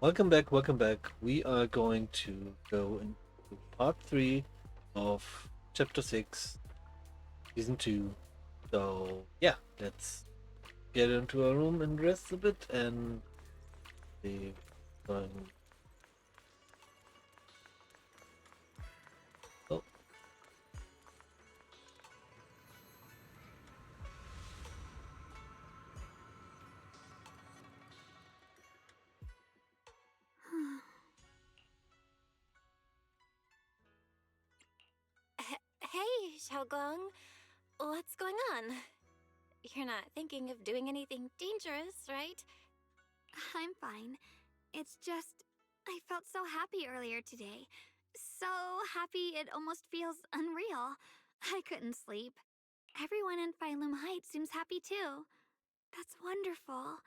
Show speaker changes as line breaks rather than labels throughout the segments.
Welcome back, welcome back. We are going to go into part 3 of chapter 6, season 2. So, yeah, let's get into our room and rest a bit and see. Um, oh,
Hey, Xiaogong. What's going on? You're not thinking of doing anything dangerous, right?
I'm fine. It's just, I felt so happy earlier today. So happy it almost feels unreal. I couldn't sleep. Everyone in Phylum Heights seems happy too. That's wonderful.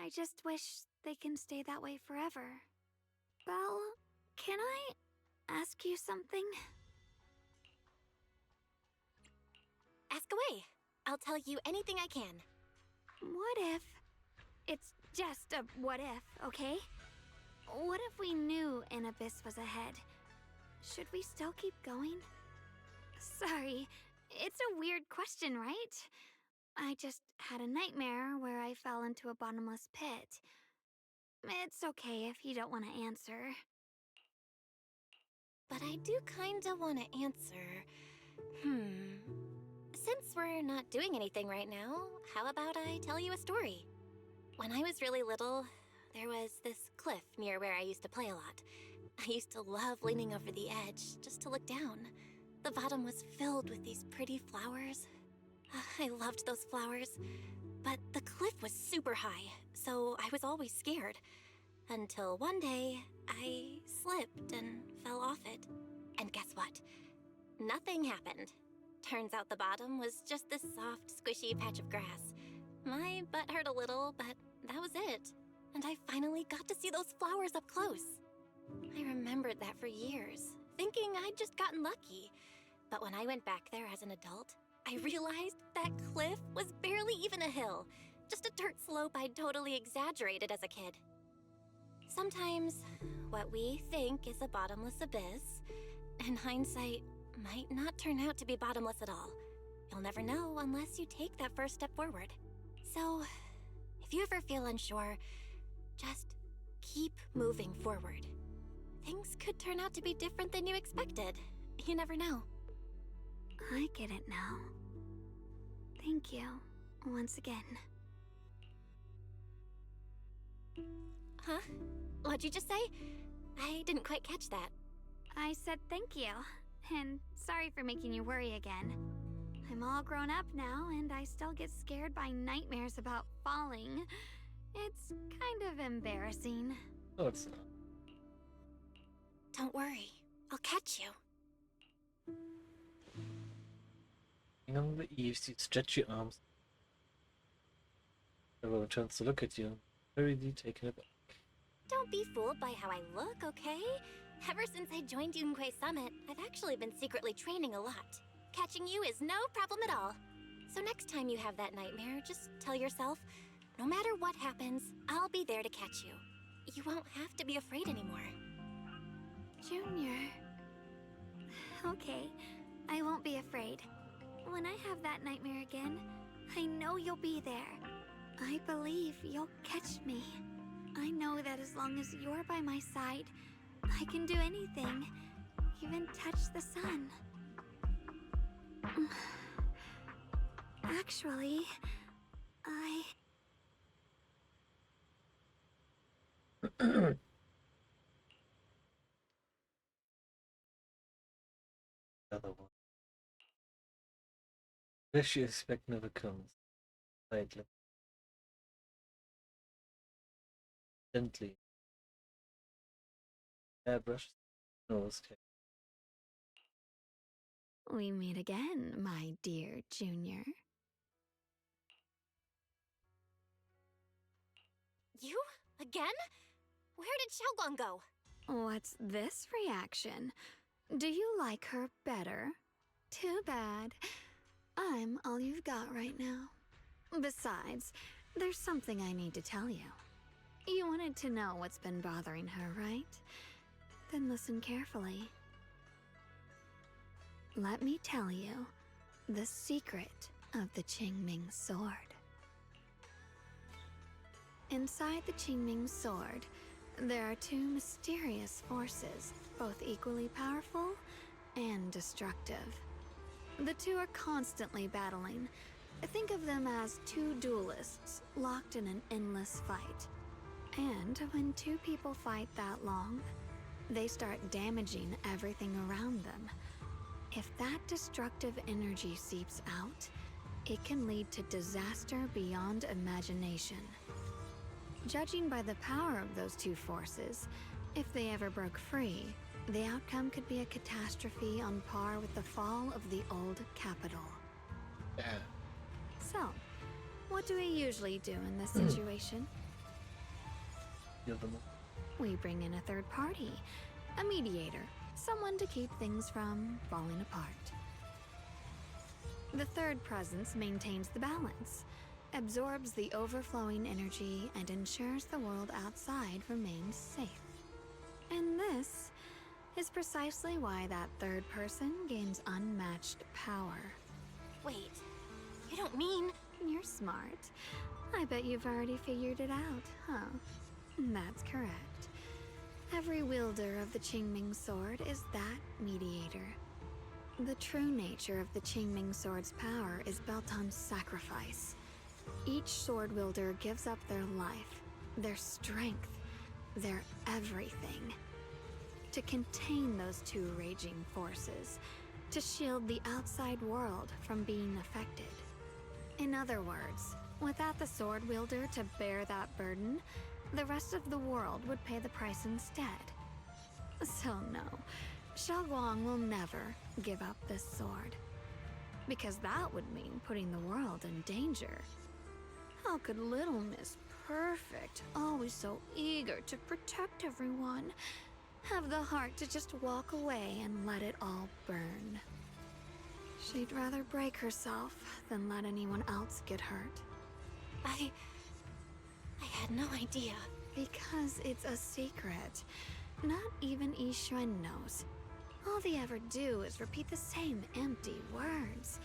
I just wish they can stay that way forever. Belle, can I ask you something?
Ask away. I'll tell you anything I can.
What if... It's just a what if, okay? What if we knew an abyss was ahead? Should we still keep going? Sorry, it's a weird question, right? I just had a nightmare where I fell into a bottomless pit. It's okay if you don't want to answer.
But I do kinda wanna answer. Since we're not doing anything right now, how about I tell you a story? When I was really little, there was this cliff near where I used to play a lot. I used to love leaning over the edge just to look down. The bottom was filled with these pretty flowers. I loved those flowers. But the cliff was super high, so I was always scared. Until one day, I slipped and fell off it. And guess what? Nothing happened. Turns out the bottom was just this soft, squishy patch of grass. My butt hurt a little, but that was it. And I finally got to see those flowers up close. I remembered that for years, thinking I'd just gotten lucky. But when I went back there as an adult, I realized that cliff was barely even a hill, just a dirt slope I'd totally exaggerated as a kid. Sometimes, what we think is a bottomless abyss, in hindsight, might not turn out to be bottomless at all. You'll never know unless you take that first step forward. So, if you ever feel unsure, just keep moving forward. Things could turn out to be different than you expected. You never know.
I get it now. Thank you, once again.
Huh? What'd you just say? I didn't quite catch that.
I said thank you, and sorry for making you worry again. I'm all grown up now, and I still get scared by nightmares about falling. It's kind of embarrassing.
no, it's not.
Don't worry. I'll catch you.
Hang on the eaves, you stretch your arms. Everyone turns to look at you, very taken aback.
Don't be fooled by how I look, okay? Ever since I joined Yunquei Summit, I've actually been secretly training a lot. Catching you is no problem at all. So next time you have that nightmare, just tell yourself, no matter what happens, I'll be there to catch you. You won't have to be afraid anymore.
Junior. Okay, I won't be afraid. When I have that nightmare again, I know you'll be there. I believe you'll catch me. I know that as long as you're by my side, I can do anything, even touch the sun. Actually,
The other one. Wish you expect never comes. Quietly. Gently. Airbrush nose hair.
We meet again, my dear Junior.
You? Again? Where did Xiaoguang go?
What's this reaction? Do you like her better? Too bad. I'm all you've got right now. Besides, there's something I need to tell you. You wanted to know what's been bothering her, right? Then listen carefully. Let me tell you the secret of the Qingming sword. Inside the Qingming sword, there are two mysterious forces, both equally powerful and destructive. The two are constantly battling. Think of them as two duelists locked in an endless fight. And when two people fight that long, they start damaging everything around them. If that destructive energy seeps out, it can lead to disaster beyond imagination. Judging by the power of those two forces, if they ever broke free, the outcome could be a catastrophe on par with the fall of the old capital.
Yeah.
So, what do we usually do in this situation?
Heal them all.
We bring in a third party, a mediator, someone to keep things from falling apart. The third presence maintains the balance, absorbs the overflowing energy, and ensures the world outside remains safe. And this is precisely why that third person gains unmatched power.
Wait, you don't mean...
You're smart. I bet you've already figured it out, huh? That's correct. Every wielder of the Qingming sword is that mediator. The true nature of the Qingming sword's power is built on sacrifice. Each sword wielder gives up their life, their strength, their everything, to contain those two raging forces, to shield the outside world from being affected. In other words, without the sword wielder to bear that burden, the rest of the world would pay the price instead. So no, Xiaoguang will never give up this sword. Because that would mean putting the world in danger. How could little Miss Perfect, always so eager to protect everyone, have the heart to just walk away and let it all burn? She'd rather break herself than let anyone else get hurt.
I had no idea.
Because it's a secret. Not even Yixuan knows. All they ever do is repeat the same empty words.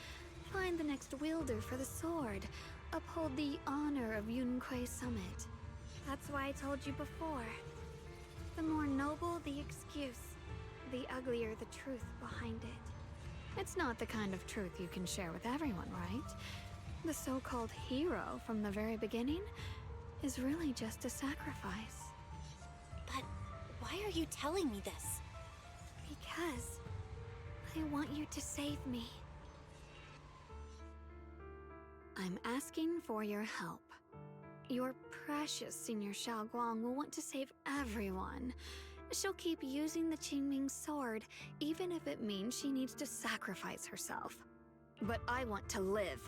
Find the next wielder for the sword. Uphold the honor of Yunque Summit. That's why I told you before. The more noble the excuse, the uglier the truth behind it. It's not the kind of truth you can share with everyone, right? The so-called hero from the very beginning is really just a sacrifice.
But why are you telling me this?
Because I want you to save me. I'm asking for your help. Your precious Senior Xiaoguang will want to save everyone. She'll keep using the Qingming sword, even if it means she needs to sacrifice herself. But I want to live.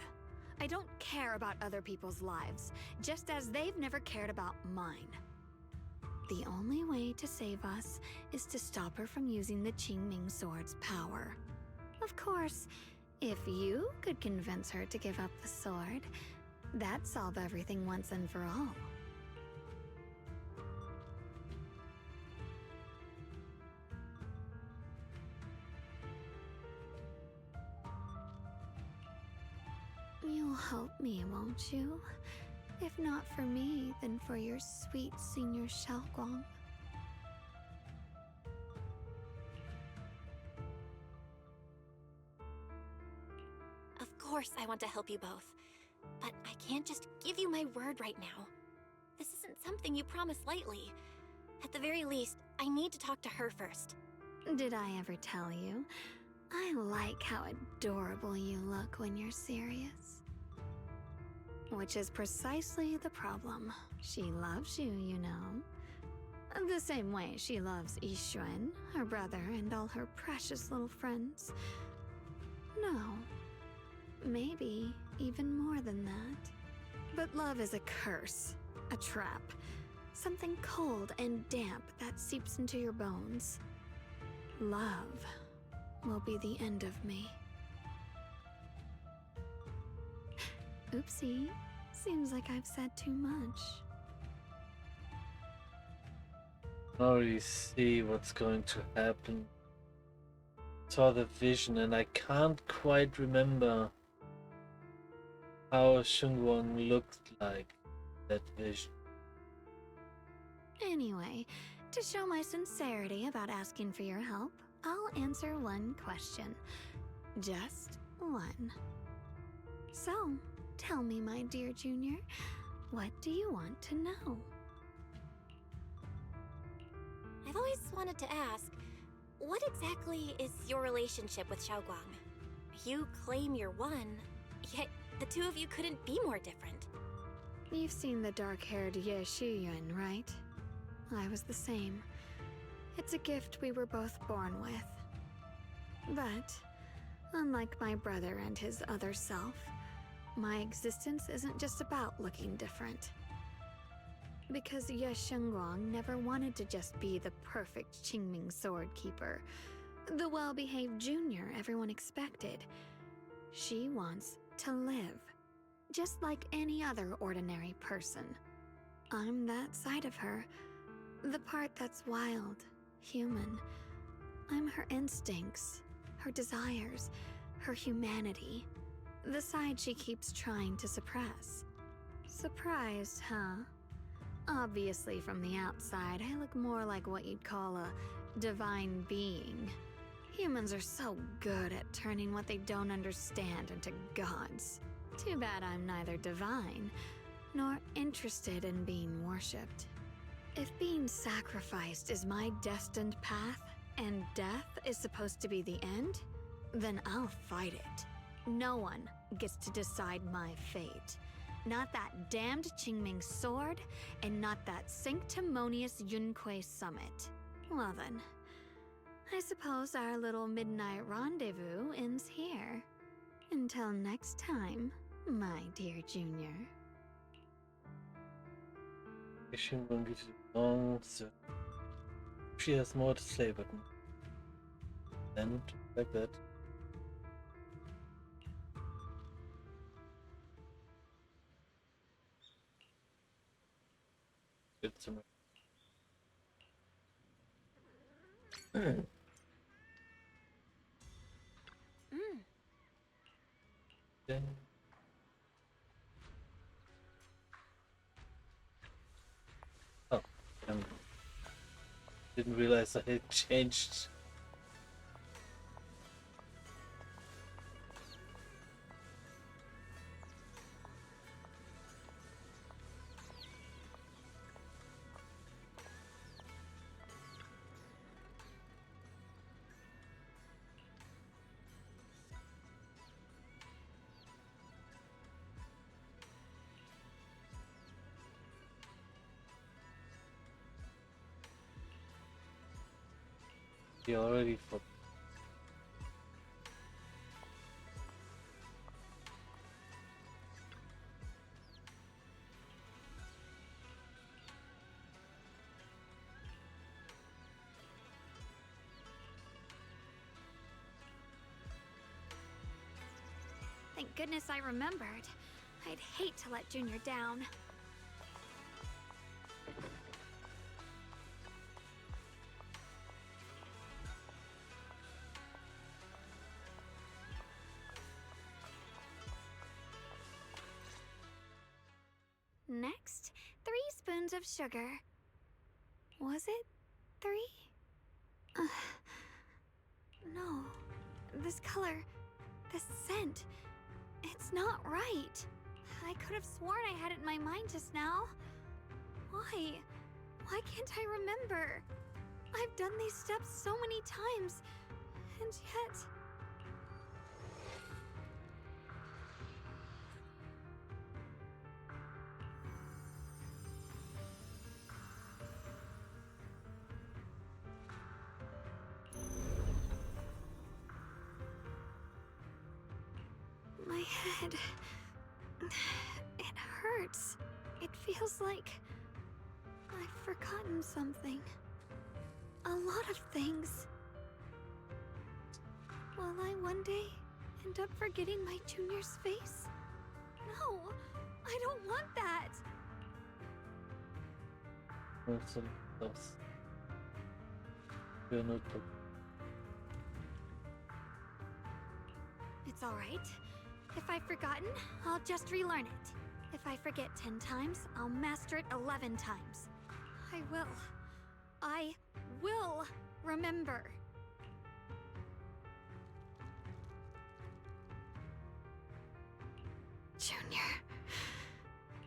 I don't care about other people's lives, just as they've never cared about mine. The only way to save us is to stop her from using the Qingming sword's power. Of course, if you could convince her to give up the sword, that'd solve everything once and for all. You'll help me, won't you? If not for me, then for your sweet Senior Xiaoguang.
Of course I want to help you both. But I can't just give you my word right now. This isn't something you promise lightly. At the very least, I need to talk to her first.
Did I ever tell you? I like how adorable you look when you're serious. Which is precisely the problem. She loves you, you know. The same way she loves Yixuan, her brother, and all her precious little friends. No. Maybe even more than that. But love is a curse, a trap. Something cold and damp that seeps into your bones. Love will be the end of me. Oopsie. Seems like I've said too much.
I already see what's going to happen. Saw the vision and I can't quite remember how Shungwon looked like that vision.
Anyway, to show my sincerity about asking for your help, I'll answer one question. Just one. So, tell me, my dear Junior, what do you want to know?
I've always wanted to ask, what exactly is your relationship with Xiaoguang? You claim you're one, yet the two of you couldn't be more different.
You've seen the dark-haired Ye Shiyun, right? I was the same. It's a gift we were both born with. But, unlike my brother and his other self, my existence isn't just about looking different. Because Ye Shengguang never wanted to just be the perfect Qingming sword keeper, the well-behaved junior everyone expected. She wants to live, just like any other ordinary person. I'm that side of her, the part that's wild, human. I'm her instincts, her desires, her humanity, the side she keeps trying to suppress. Surprised, huh? Obviously, from the outside, I look more like what you'd call a divine being. Humans are so good at turning what they don't understand into gods. Too bad I'm neither divine, nor interested in being worshipped. If being sacrificed is my destined path, and death is supposed to be the end, then I'll fight it. No one gets to decide my fate. Not that damned Qingming sword, and not that sanctimonious Yunque summit. Well then, I suppose our little midnight rendezvous ends here. Until next time, my dear Junior.
Shungwon gives you a long answer. She has more to say, but and like that. It's then oh, didn't realize I had changed. He already forgot.
Thank goodness I remembered. I'd hate to let Junior down. Next, 3 spoons of sugar. Was it 3? No. This color, this scent, it's not right. I could have sworn I had it in my mind just now. Why? Why can't I remember? I've done these steps so many times, and yet... My head... It hurts. It feels like... I've forgotten something. A lot of things. Will I one day end up forgetting my junior's face? No! I don't want that!
Also, those. Your notebook.
It's alright. If I've forgotten, I'll just relearn it. If I forget 10 times, I'll master it 11 times. I will remember. Junior,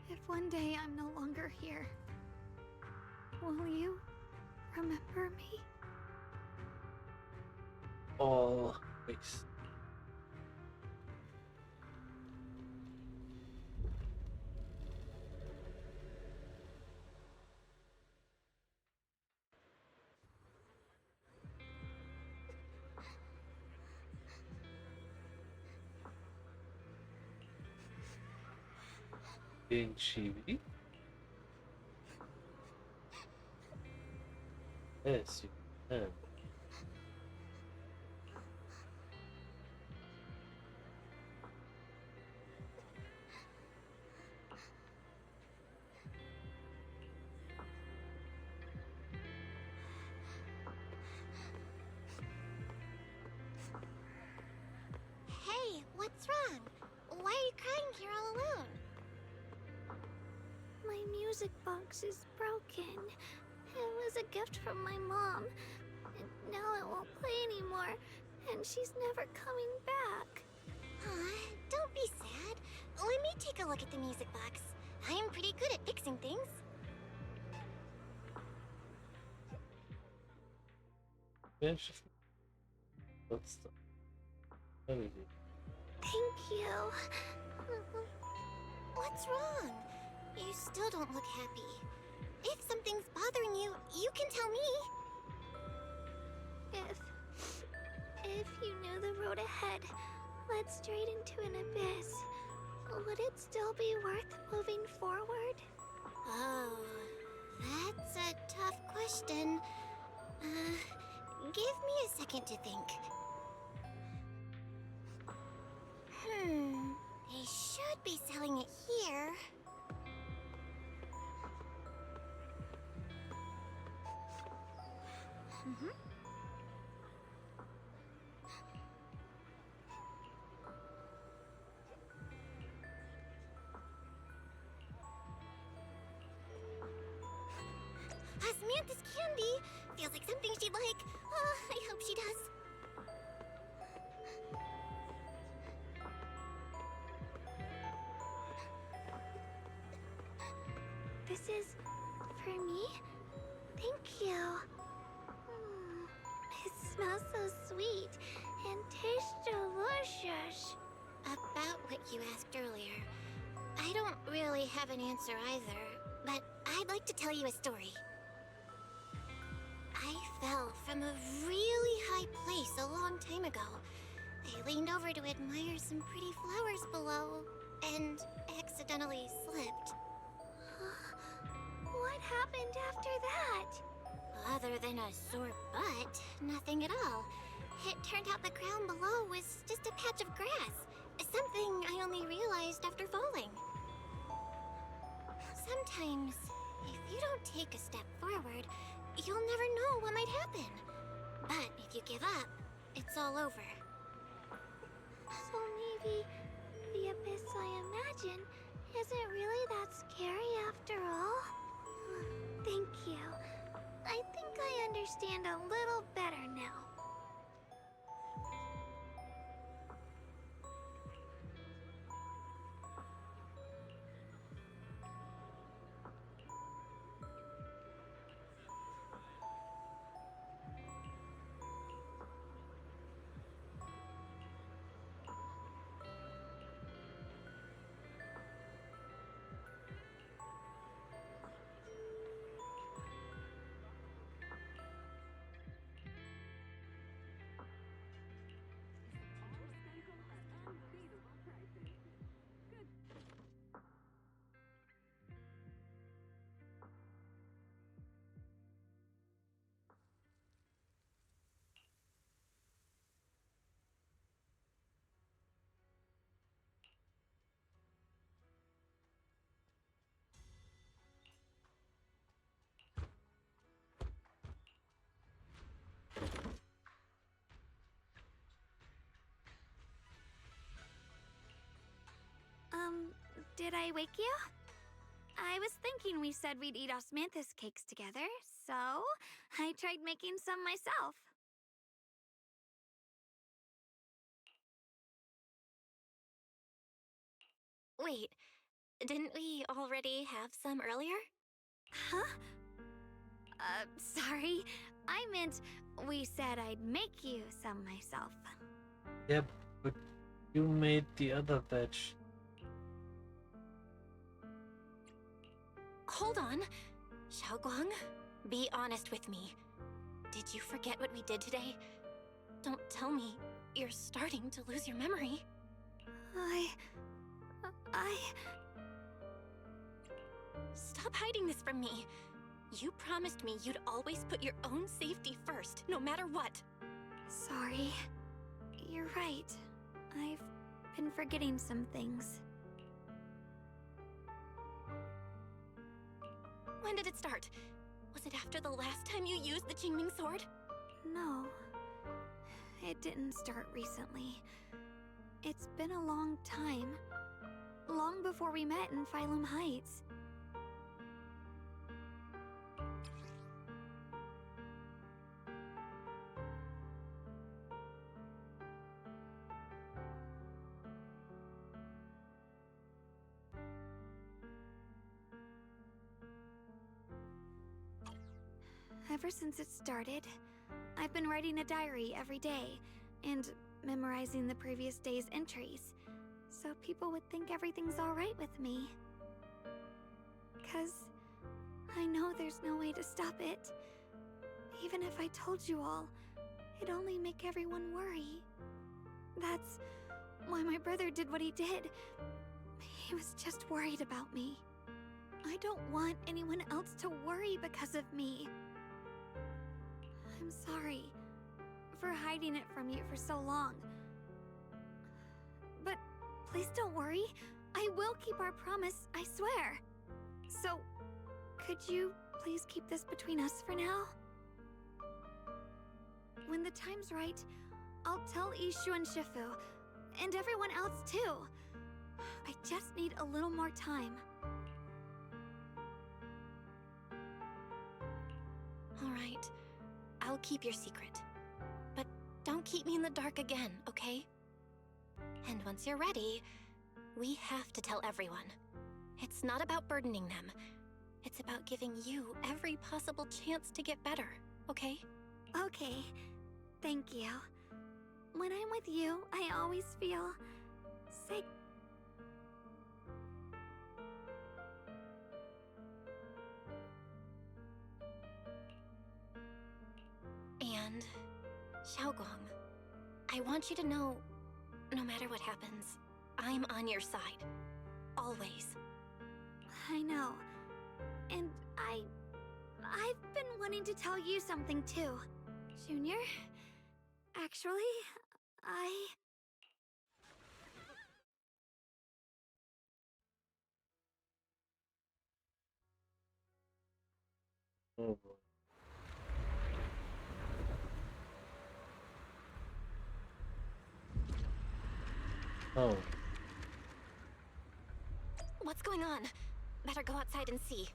if one day I'm no longer here, will you remember me?
Always. Being chibi? Yes, you can.
Hey, what's wrong? Why are you crying here all alone?
My music box is broken. It was a gift from my mom. And now it won't play anymore. And she's never coming back.
Aw, don't be sad. Let me take a look at the music box. I'm pretty good at fixing things.
Yeah, it's just. What's the. Let me see.
Thank you.
What's wrong? You still don't look happy. If something's bothering you, you can tell me.
If you knew the road ahead led straight into an abyss, would it still be worth moving forward?
Oh, that's a tough question. Give me a second to think. They should be selling it here. Samantha's candy! Feels like something she'd like. Oh, I hope she does.
This is for me? Thank you. It smells so sweet and tastes delicious.
About what you asked earlier, I don't really have an answer either, but I'd like to tell you a story. I fell from a really high place a long time ago. I leaned over to admire some pretty flowers below, and accidentally slipped.
What happened after that?
Other than a sore butt, nothing at all. It turned out the ground below was just a patch of grass. Something I only realized after falling. Sometimes, if you don't take a step forward, you'll never know what might happen. But if you give up, it's all over.
So maybe the abyss I imagine isn't really that scary after all? Thank you. I think I understand a little better now. Did I wake you? I was thinking we said we'd eat osmanthus cakes together, so I tried making some myself.
Wait, didn't we already have some earlier?
Huh? Sorry. I meant we said I'd make you some myself.
Yeah, but you made the other batch.
Hold on. Xiaoguang, be honest with me. Did you forget what we did today? Don't tell me you're starting to lose your memory. Stop hiding this from me. You promised me you'd always put your own safety first, no matter what.
Sorry. You're right. I've been forgetting some things.
When did it start? Was it after the last time you used the Qingming sword?
No. It didn't start recently. It's been a long time. Long before we met in Phylum Heights. Ever since it started, I've been writing a diary every day and memorizing the previous day's entries, so people would think everything's alright with me. 'Cause I know there's no way to stop it. Even if I told you all, it'd only make everyone worry. That's why my brother did what he did. He was just worried about me. I don't want anyone else to worry because of me. I'm sorry for hiding it from you for so long. But please don't worry. I will keep our promise, I swear. So, could you please keep this between us for now? When the time's right, I'll tell Ishu and Shifu, and everyone else too. I just need a little more time.
All right. I'll keep your secret. But don't keep me in the dark again, okay? And once you're ready, we have to tell everyone. It's not about burdening them. It's about giving you every possible chance to get better, okay?
Okay, thank you. When I'm with you, I always feel sick.
And, Xiaoguang, I want you to know, no matter what happens, I'm on your side. Always.
I know. And I've been wanting to tell you something too. Junior, actually,
Oh boy. Oh.
What's going on? Better go outside and see.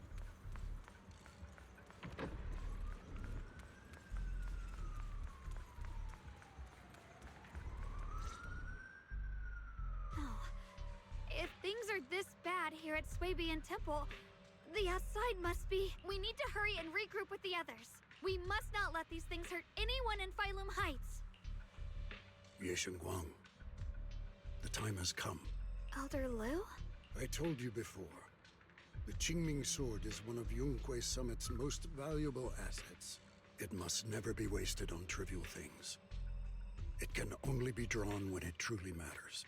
Oh, if things are this bad here at Swabian Temple, the outside must be... We need to hurry and regroup with the others. We must not let these things hurt anyone in Phylum Heights.
Guang, the time has come.
Elder Liu?
I told you before, the Qingming sword is one of Yonghui Summit's most valuable assets. It must never be wasted on trivial things. It can only be drawn when it truly matters.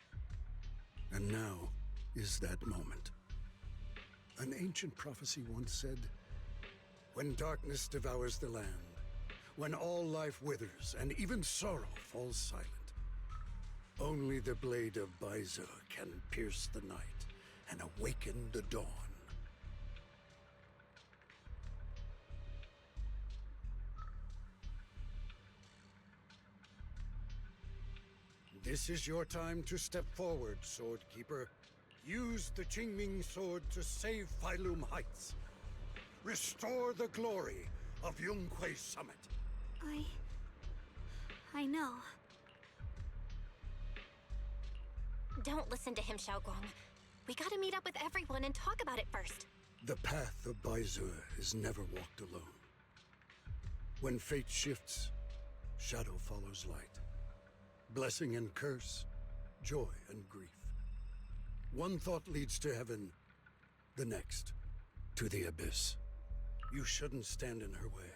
And now is that moment. An ancient prophecy once said, when darkness devours the land, when all life withers and even sorrow falls silent, only the blade of Baize can pierce the night and awaken the dawn. This is your time to step forward, Sword Keeper. Use the Qingming sword to save Phylum Heights. Restore the glory of Yunquei Summit.
I know.
Don't listen to him, Xiaoguang. We gotta meet up with everyone and talk about it first.
The path of Baizu is never walked alone. When fate shifts, shadow follows light. Blessing and curse, joy and grief. One thought leads to heaven, the next, to the abyss. You shouldn't stand in her way.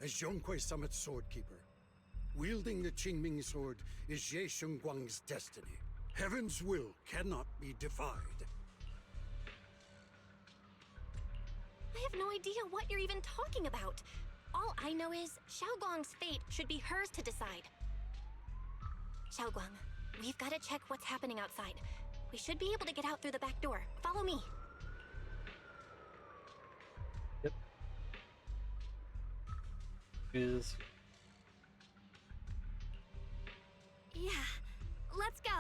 As Yongquei Summit's swordkeeper, wielding the Qingming sword is Ye Shengguang's destiny. Heaven's will cannot be defied.
I have no idea what you're even talking about. All I know is Xiaoguang's fate should be hers to decide. Xiaoguang, we've got to check what's happening outside. We should be able to get out through the back door. Follow me.
Yep. Is
Yeah, let's go.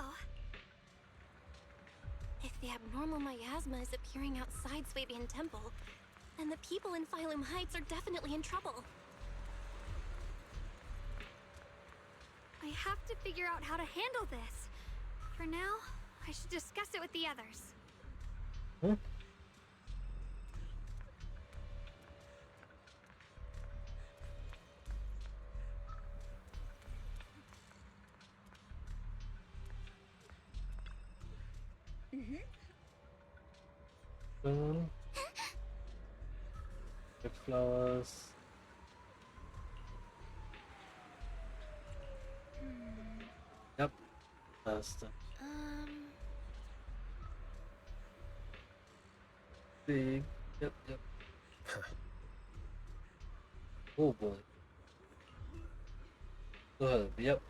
If the abnormal miasma is appearing outside Swabian Temple, then the people in Phylum Heights are definitely in trouble.
I have to figure out how to handle this. For now, I should discuss it with the others.
huh? Get flowers. Yep. That's the big. Yep. Oh boy. Go ahead. Yep.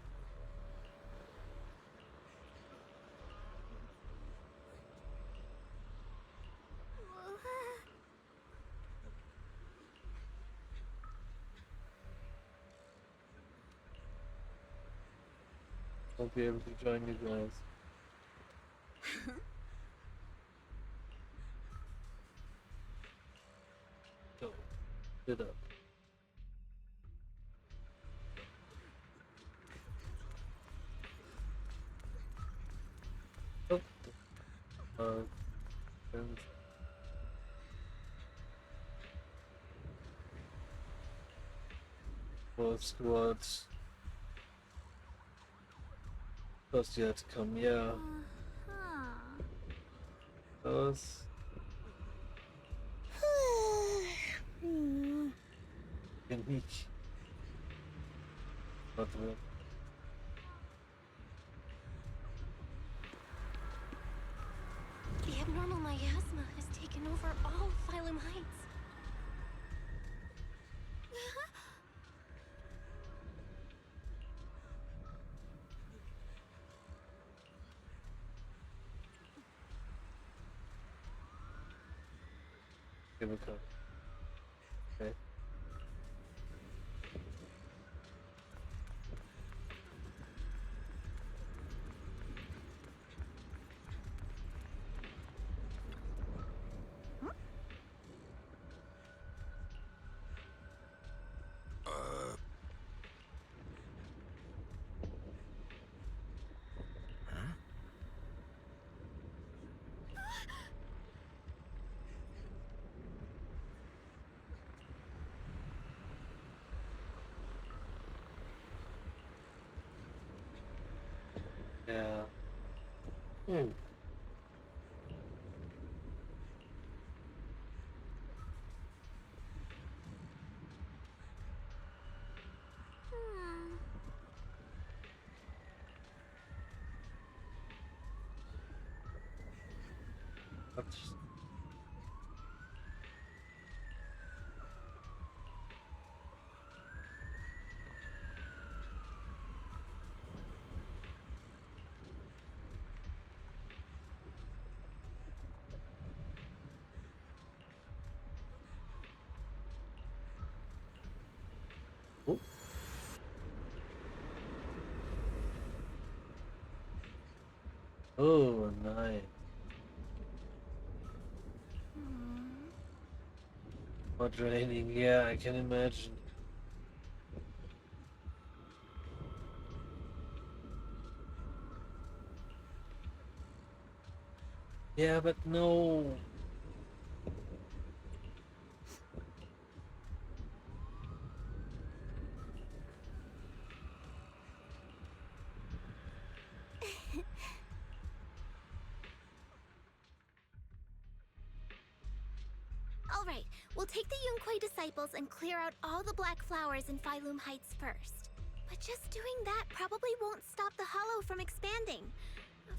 Won't be able to join you guys. So, sit up. Oh. And was towards first you had to come, yeah.
Uh-huh.
Those. Can he? Not real.
The abnormal miasma has taken over all Phylum Heights.
Here we go. Okay. Yeah. Hmm.
Hmm.
That's- Oh. Oh, nice. Not raining, yeah, I can imagine. Yeah, but no.
Alright, we'll take the Yunquei disciples and clear out all the black flowers in Phylum Heights first. But just doing that probably won't stop the Hollow from expanding.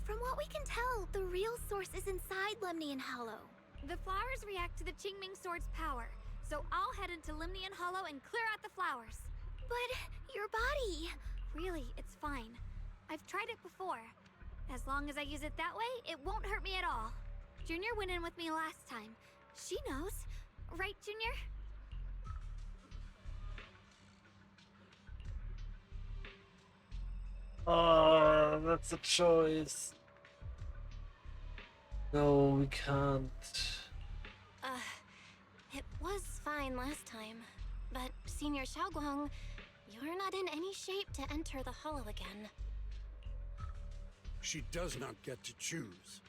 From what we can tell, the real source is inside Lemnian Hollow.
The flowers react to the Qingming Sword's power, so I'll head into Limnian Hollow and clear out the flowers.
But your body...
Really, it's fine. I've tried it before. As long as I use it that way, it won't hurt me at all. Junior went in with me last time. She knows. Right, Junior?
Oh, that's a choice. No, we can't.
It was fine last time. But, Senior Xiaoguang, you're not in any shape to enter the Hollow again.
She does not get to choose.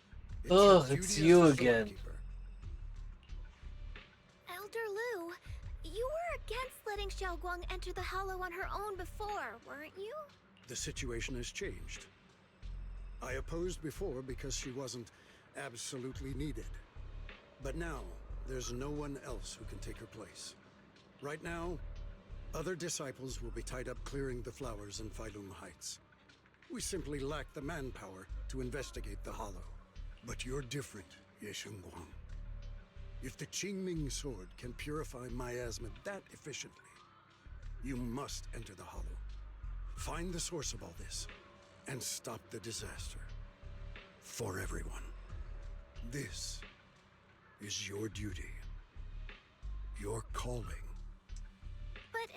Ugh,
her
it's
duty
you
as the
again.
Swordkeeper.
Elder Lu, you were against letting Xiaoguang enter the Hollow on her own before, weren't you?
The situation has changed. I opposed before because she wasn't absolutely needed. But now, there's no one else who can take her place. Right now, other disciples will be tied up clearing the flowers in Phylum Heights. We simply lack the manpower to investigate the Hollow. But you're different, Ye Shengguang. If the Qingming Sword can purify miasma that efficiently, you must enter the Hollow. Find the source of all this, and stop the disaster. For everyone. This is your duty. Your calling.
But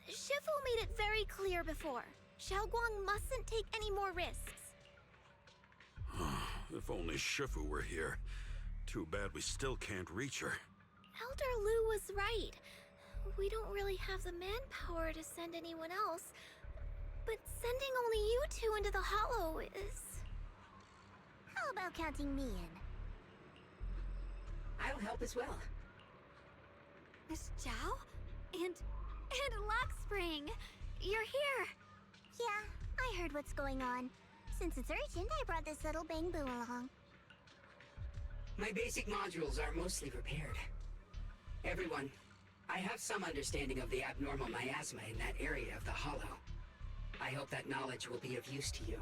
Shifu made it very clear before. Xiaoguang mustn't take any more risks.
If only Shifu were here. Too bad we still can't reach her.
Elder Lu was right. We don't really have the manpower to send anyone else. But sending only you two into the Hollow is... How about counting me in?
I'll help as well.
Miss Zhao? And Lock Spring! You're here!
Yeah, I heard what's going on. Since it's urgent, I brought this little bamboo along.
My basic modules are mostly repaired. Everyone, I have some understanding of the abnormal miasma in that area of the Hollow. I hope that knowledge will be of use to you.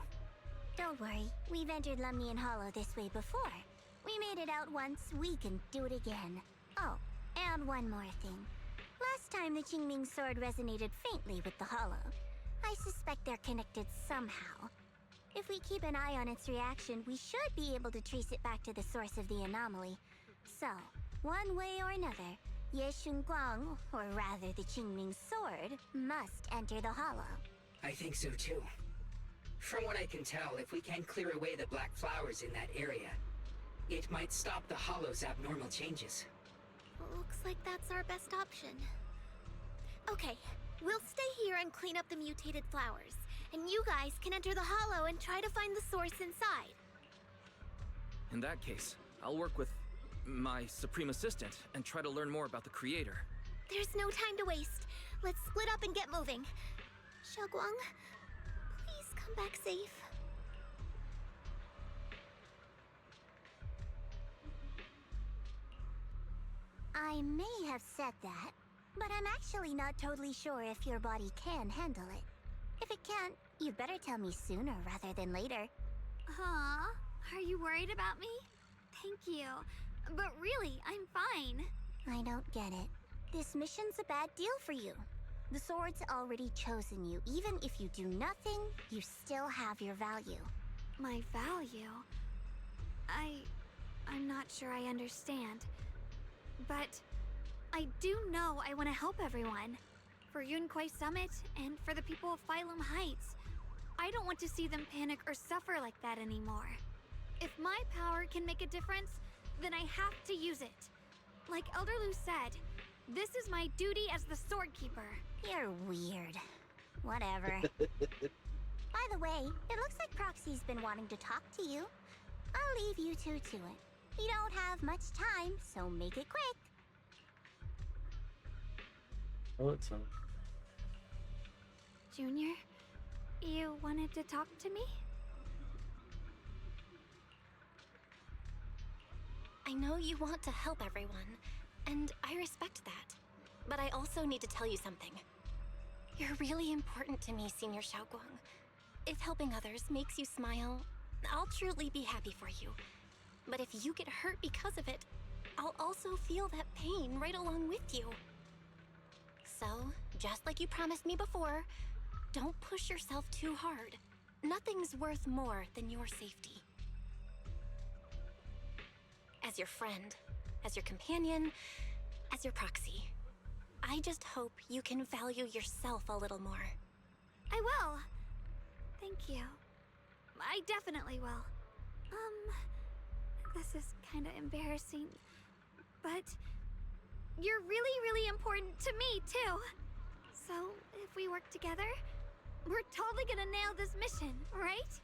Don't worry, we've entered Lemnian Hollow this way before. We made it out once, we can do it again. Oh, and one more thing. Last time the Qingming Sword resonated faintly with the Hollow. I suspect they're connected somehow. If we keep an eye on its reaction, we should be able to trace it back to the source of the anomaly. So, one way or another, Ye Shengguang, or rather the Qingming Sword, must enter the Hollow.
I think so too. From what I can tell, if we can clear away the black flowers in that area, it might stop the Hollow's abnormal changes.
Looks like that's our best option. Okay, we'll stay here and clean up the mutated flowers. And you guys can enter the Hollow and try to find the source inside.
In that case, I'll work with my Supreme Assistant and try to learn more about the Creator.
There's no time to waste. Let's split up and get moving. Xiaoguang, please come back safe. I may have said that, but I'm actually not totally sure if your body can handle it. If it can't, you'd better tell me sooner rather than later.
Huh? Are you worried about me? Thank you. But really, I'm fine.
I don't get it. This mission's a bad deal for you. The sword's already chosen you. Even if you do nothing, you still have your value.
My value? I'm not sure I understand. But I do know I want to help everyone. For Yunquei Summit, and for the people of Phylum Heights. I don't want to see them panic or suffer like that anymore. If my power can make a difference, then I have to use it. Like Elder Lu said, This is my duty as the sword keeper.
You're weird. Whatever. By the way, it looks like Proxy's been wanting to talk to you. I'll leave you two to it. You don't have much time, so make it quick.
Oh, it's on.
Junior, you wanted to talk to me?
I know you want to help everyone, and I respect that. But I also need to tell you something. You're really important to me, Senior Xiaoguang. If helping others makes you smile, I'll truly be happy for you. But if you get hurt because of it, I'll also feel that pain right along with you. So, just like you promised me before, don't push yourself too hard. Nothing's worth more than your safety. As your friend, as your companion, as your proxy, I just hope you can value yourself a little more.
I will. Thank you. I definitely will. This is kinda embarrassing, but you're really, really important to me, too. So, if we work together, we're totally gonna nail this mission, right?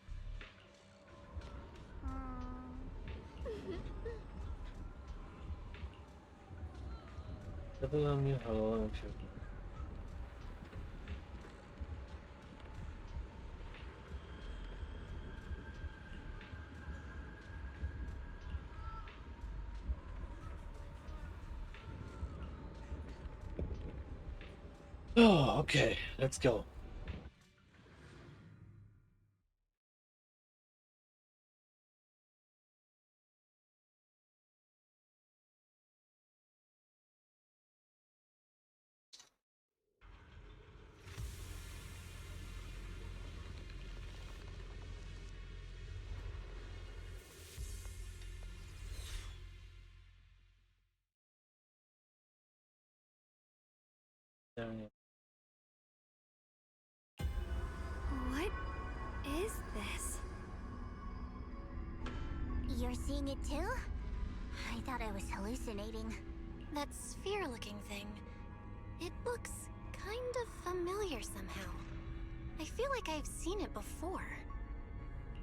Oh, okay, let's go.
What is this?
You're seeing it too? I thought I was hallucinating.
That sphere-looking thing, it looks kind of familiar somehow. I feel like I've seen it before.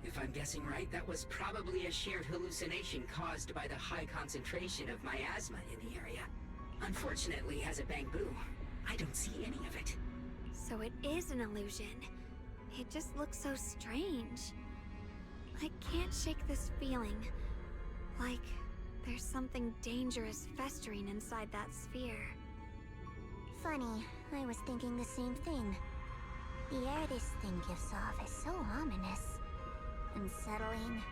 If I'm guessing right, that was probably a shared hallucination caused by the high concentration of miasma in the area. Unfortunately, as a Bangbu, I don't see any of it.
So it is an illusion. It just looks so strange. I can't shake this feeling. Like there's something dangerous festering inside that sphere.
Funny, I was thinking the same thing. The air this thing gives off is so ominous. Unsettling.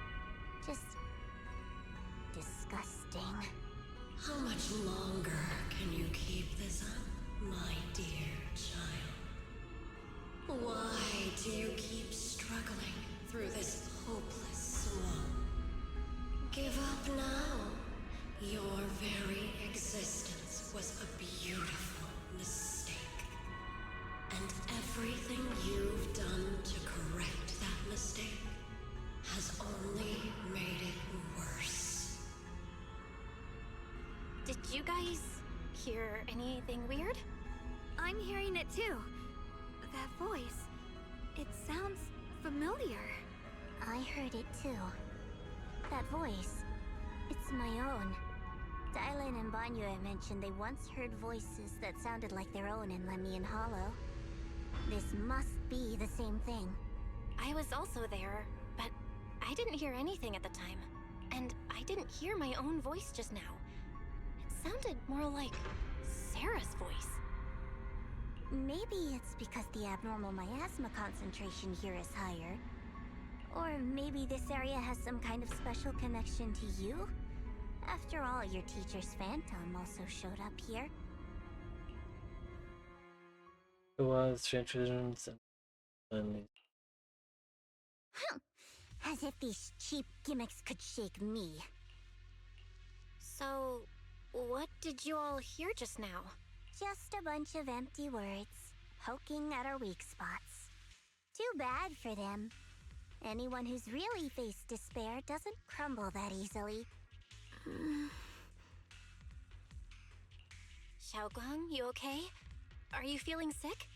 Just disgusting.
How much longer can you keep this up, my dear child? Why do you keep struggling through this hopeless swamp? Give up now. Your very existence was a beautiful mistake. And everything you've done to correct that mistake has only made it worse.
Did you guys hear anything weird?
I'm hearing it too. That voice. It sounds familiar.
I heard it too. That voice. It's my own. Dylan and Banyue mentioned they once heard voices that sounded like their own in Lemian Hollow. This must be the same thing.
I was also there, but I didn't hear anything at the time. And I didn't hear my own voice just now. It sounded more like Sarah's voice.
Maybe it's because the abnormal miasma concentration here is higher. Or maybe this area has some kind of special connection to you? After all, your teacher's phantom also showed up here.
It was strange visions and
As if these cheap gimmicks could shake me.
So, what did you all hear just now?
Just a bunch of empty words, poking at our weak spots. Too bad for them. Anyone who's really faced despair doesn't crumble that easily.
Xiaoguang, you okay? Are you feeling sick?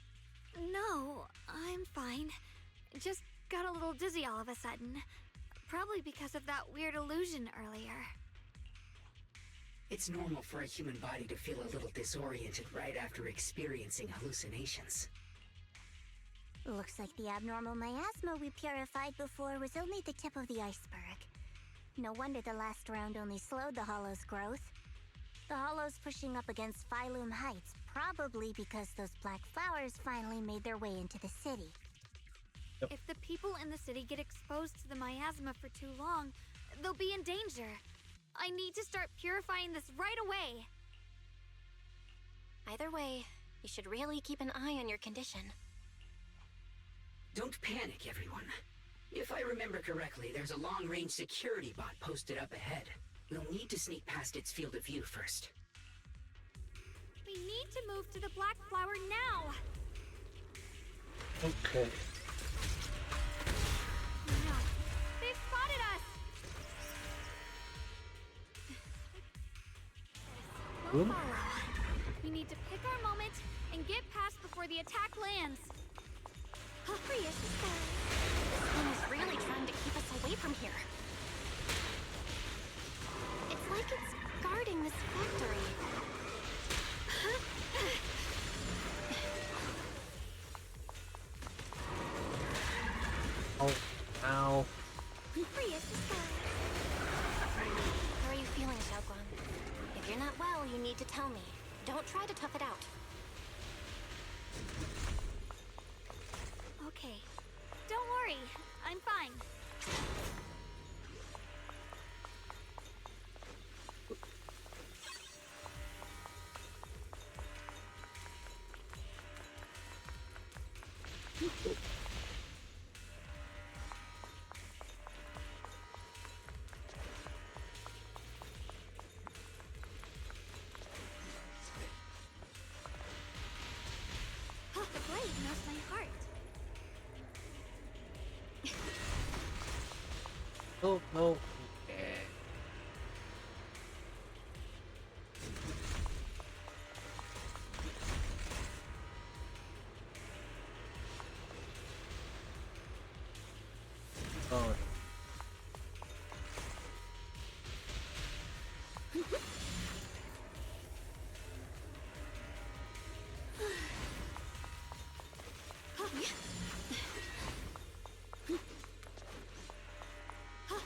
No, I'm fine. Just got a little dizzy all of a sudden. Probably because of that weird illusion earlier.
It's normal for a human body to feel a little disoriented right after experiencing hallucinations.
Looks like the abnormal miasma we purified before was only the tip of the iceberg. No wonder the last round only slowed the Hollow's growth. The Hollow's pushing up against Phylum Heights, probably because those black flowers finally made their way into the city.
If the people in the city get exposed to the miasma for too long, they'll be in danger. I need to start purifying this right away.
Either way, you should really keep an eye on your condition.
Don't panic, everyone. If I remember correctly, there's a long-range security bot posted up ahead. We'll need to sneak past its field of view first.
We need to move to the black flower now.
Okay.
No, they've spotted us. We'll
Boom.
follow. We need to pick our moment and get past before the attack lands.
Hurry, this thing is really trying to keep us away from here. It's like it's guarding this factory.
Oh, ow.
Free as the sky.
How are you feeling, Xiaoguang? If you're not well, you need to tell me. Don't try to tough it out.
Okay. Don't worry. I'm fine. The blade knows my heart.
Oh, no. Okay. Oh.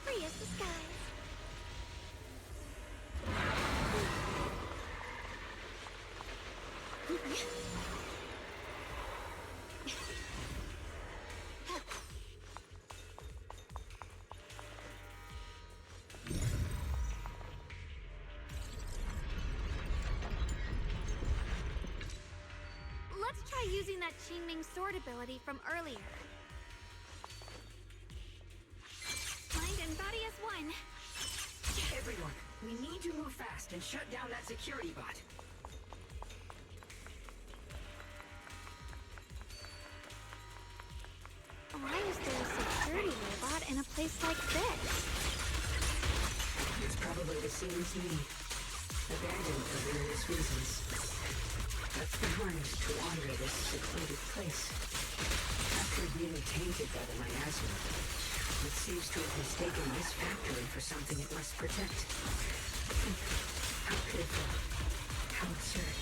Free as the skies. Let's try using that Qingming sword ability from earlier. Mind and body as one.
Everyone, we need to move fast and shut down that security bot.
Why is there a security robot in a place like this?
It's probably the same as me. Abandoned for various reasons. Left behind to wander this secluded place. After being tainted by the miasma, it seems to have mistaken this factory for something it must protect. How pitiful. How absurd.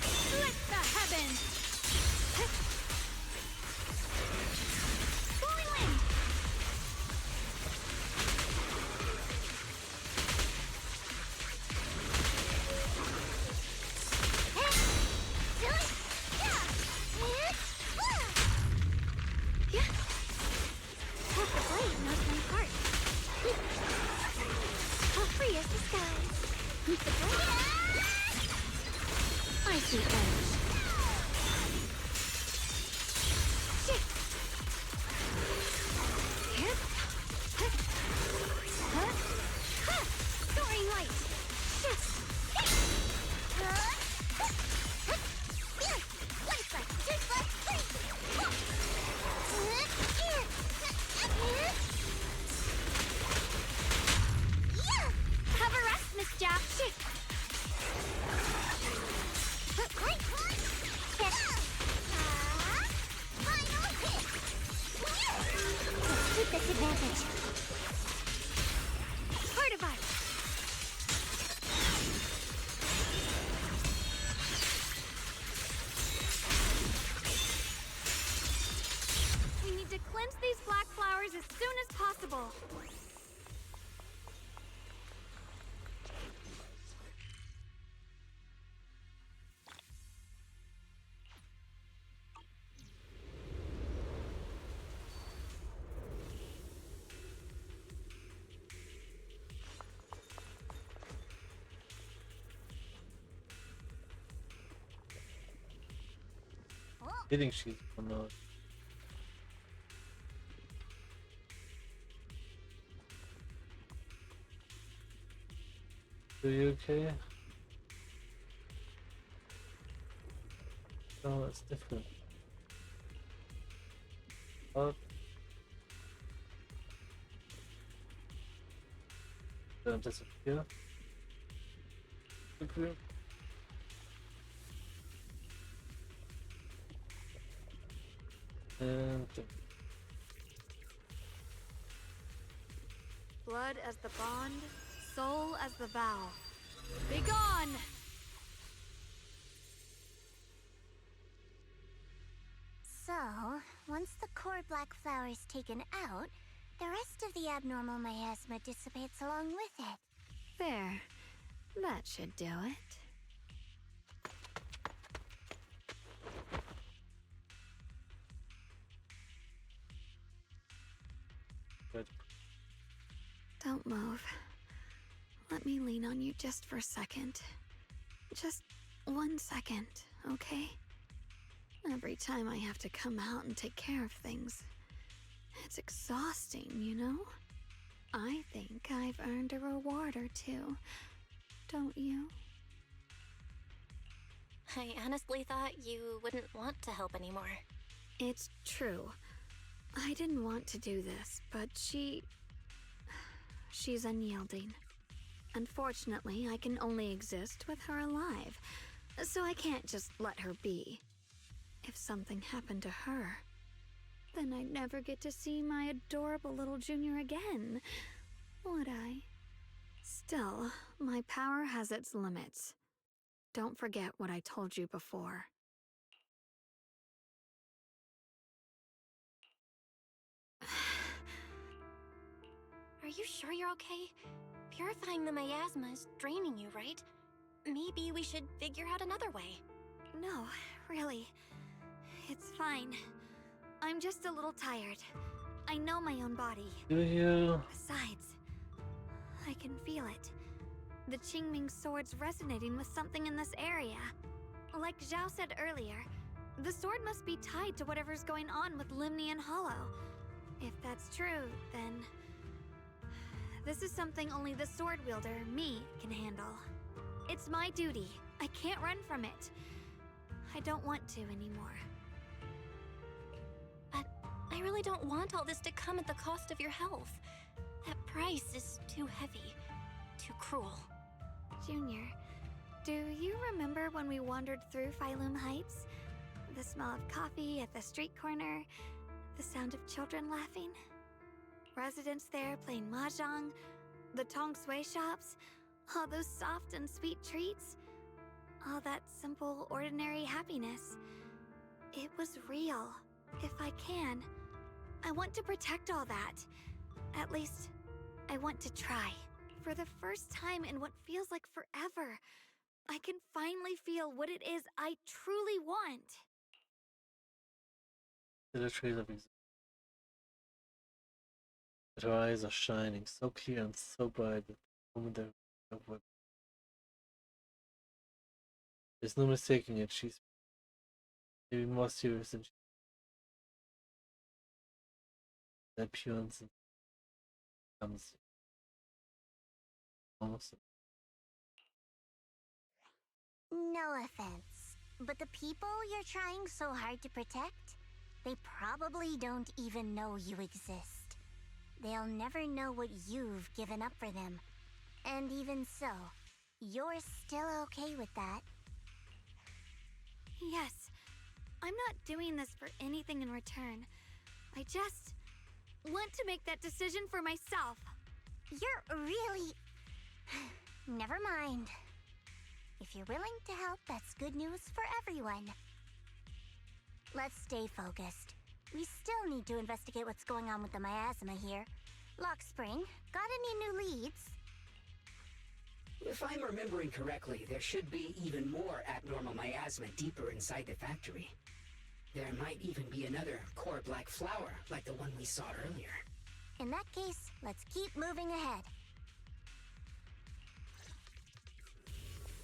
Split the heavens! Blowing wind! The blade knows my heart. How free is the sky? The blade. I see edge. Shit. Hip. Hip. Huh? Huh. Soaring light. Shit. Have a rest, Miss Jap. Shit.
Hitting she's or not. Are you okay? No, it's different. Up. Don't disappear. Disappear. And
Blood as the bond, soul as the vow. Be gone!
So, once the core black flower is taken out, the rest of the abnormal miasma dissipates along with it.
There. That should do it.
good.
Don't move. Let me lean on you just for a second. Just 1 second, okay? Every time I have to come out and take care of things, it's exhausting, you know? I think I've earned a reward or two, don't you?
I honestly thought you wouldn't want to help anymore.
It's true. I didn't want to do this, but she's unyielding. Unfortunately, I can only exist with her alive, so I can't just let her be. If something happened to her, then I'd never get to see my adorable little junior again, would I? Still, my power has its limits. Don't forget what I told you before.
Are you sure you're okay? Purifying the miasma is draining you, right? Maybe we should figure out another way.
No, really. It's fine. I'm just a little tired. I know my own body.
Do you?
Besides, I can feel it. The Qingming sword's resonating with something in this area. Like Zhao said earlier, the sword must be tied to whatever's going on with Limnian Hollow. If that's true, then this is something only the sword wielder, me, can handle. It's my duty. I can't run from it. I don't want to anymore.
But I really don't want all this to come at the cost of your health. That price is too heavy, too cruel.
Junior, do you remember when we wandered through Phylum Heights? The smell of coffee at the street corner, the sound of children laughing? Residents there playing mahjong, the tong sui shops, all those soft and sweet treats, all that simple, ordinary happiness. It was real, if I can. I want to protect all that. At least, I want to try. For the first time in what feels like forever, I can finally feel what it is I truly want.
The trail of existence. Her eyes are shining so clear and so bright with the moment they're work. There's no mistaking it. She's maybe more serious than she that pure and simple comes almost.
No offense, but the people you're trying so hard to protect, they probably don't even know you exist. They'll never know what you've given up for them. And even so, you're still okay with that.
Yes, I'm not doing this for anything in return. I just want to make that decision for myself.
You're really... Never mind. If you're willing to help, that's good news for everyone. Let's stay focused. We still need to investigate what's going on with the miasma here. Lockspring, got any new leads?
If I'm remembering correctly, there should be even more abnormal miasma deeper inside the factory. There might even be another core black flower, like the one we saw earlier.
In that case, let's keep moving ahead.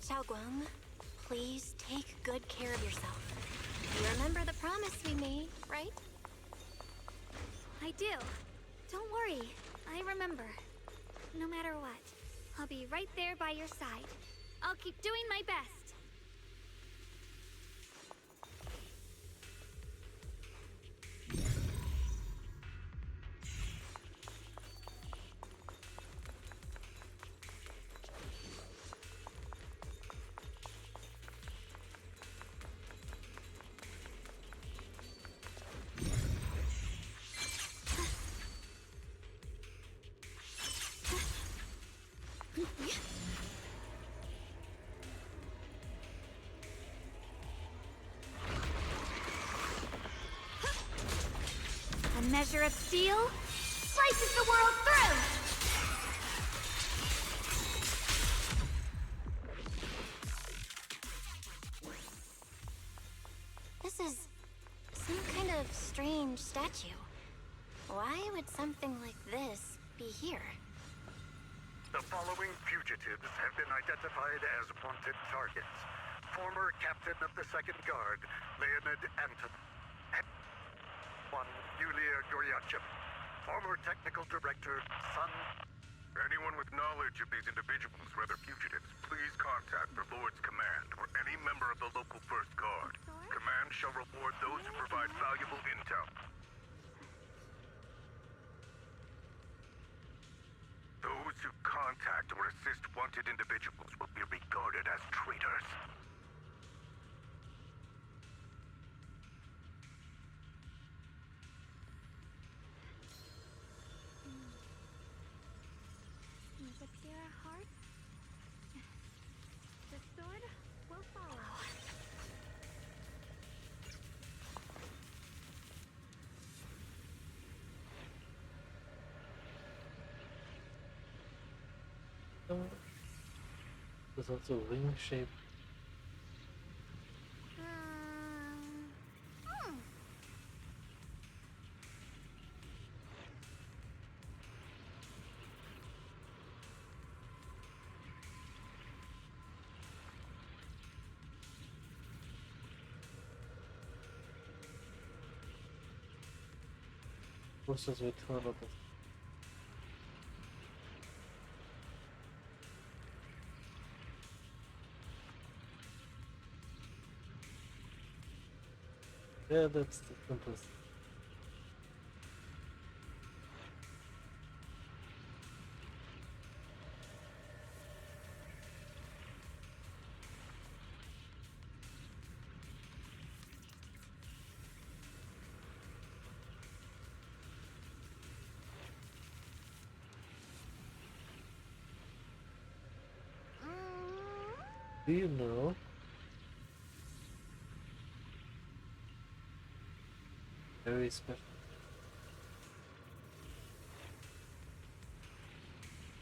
Xiaoguang, please take good care of yourself. You remember the promise we made, right?
I do. Don't worry. I remember. No matter what, I'll be right there by your side. I'll keep doing my best. A measure of steel slices the world through!
This is some kind of strange statue. Why would something like this be here?
The following fugitives have been identified as wanted targets. Former Captain of the Second Guard, Leonid Anton. One, Yulia Goryachev. Former Technical Director, Sun.
Anyone with knowledge of these individuals, whether fugitives, please contact the Lord's Command or any member of the local First Guard. Command shall reward those who provide valuable intel. Those who contact or assist wanted individuals will be regarded as traitors.
With a pure heart, the sword will follow.
There's also ring shape.
Hmm.
Forces returnable. Yeah, that's the simplest. Do you know? Very special.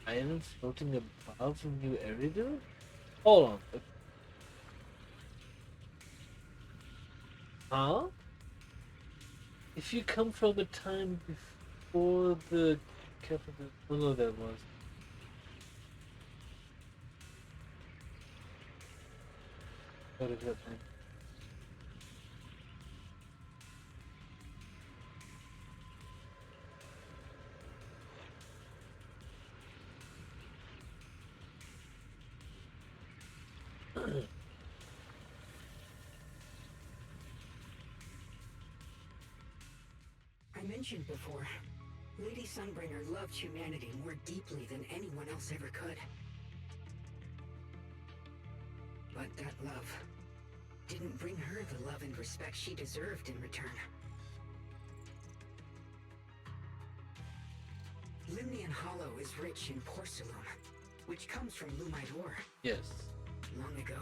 Iron floating above a new area, dude? Hold on. Huh? If you come from a time before the capital, oh no, that was. What is that then?
I mentioned before, Lady Sunbringer loved humanity more deeply than anyone else ever could. But that love didn't bring her the love and respect she deserved in return. Limnian Hollow is rich in porcelain, which comes from Lumite ore.
Yes.
Long ago,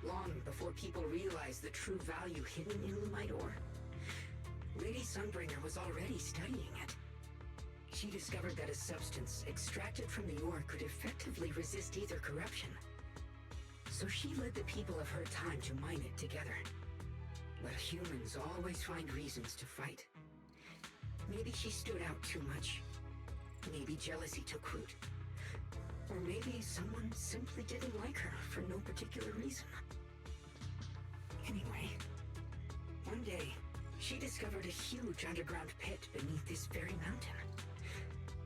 long before people realized the true value hidden in Lumite ore, Lady Sunbringer was already studying it. She discovered that a substance extracted from the ore could effectively resist either corruption. So she led the people of her time to mine it together. But humans always find reasons to fight. Maybe she stood out too much. Maybe jealousy took root. Or maybe someone simply didn't like her for no particular reason. Anyway, One day, she discovered a huge underground pit beneath this very mountain.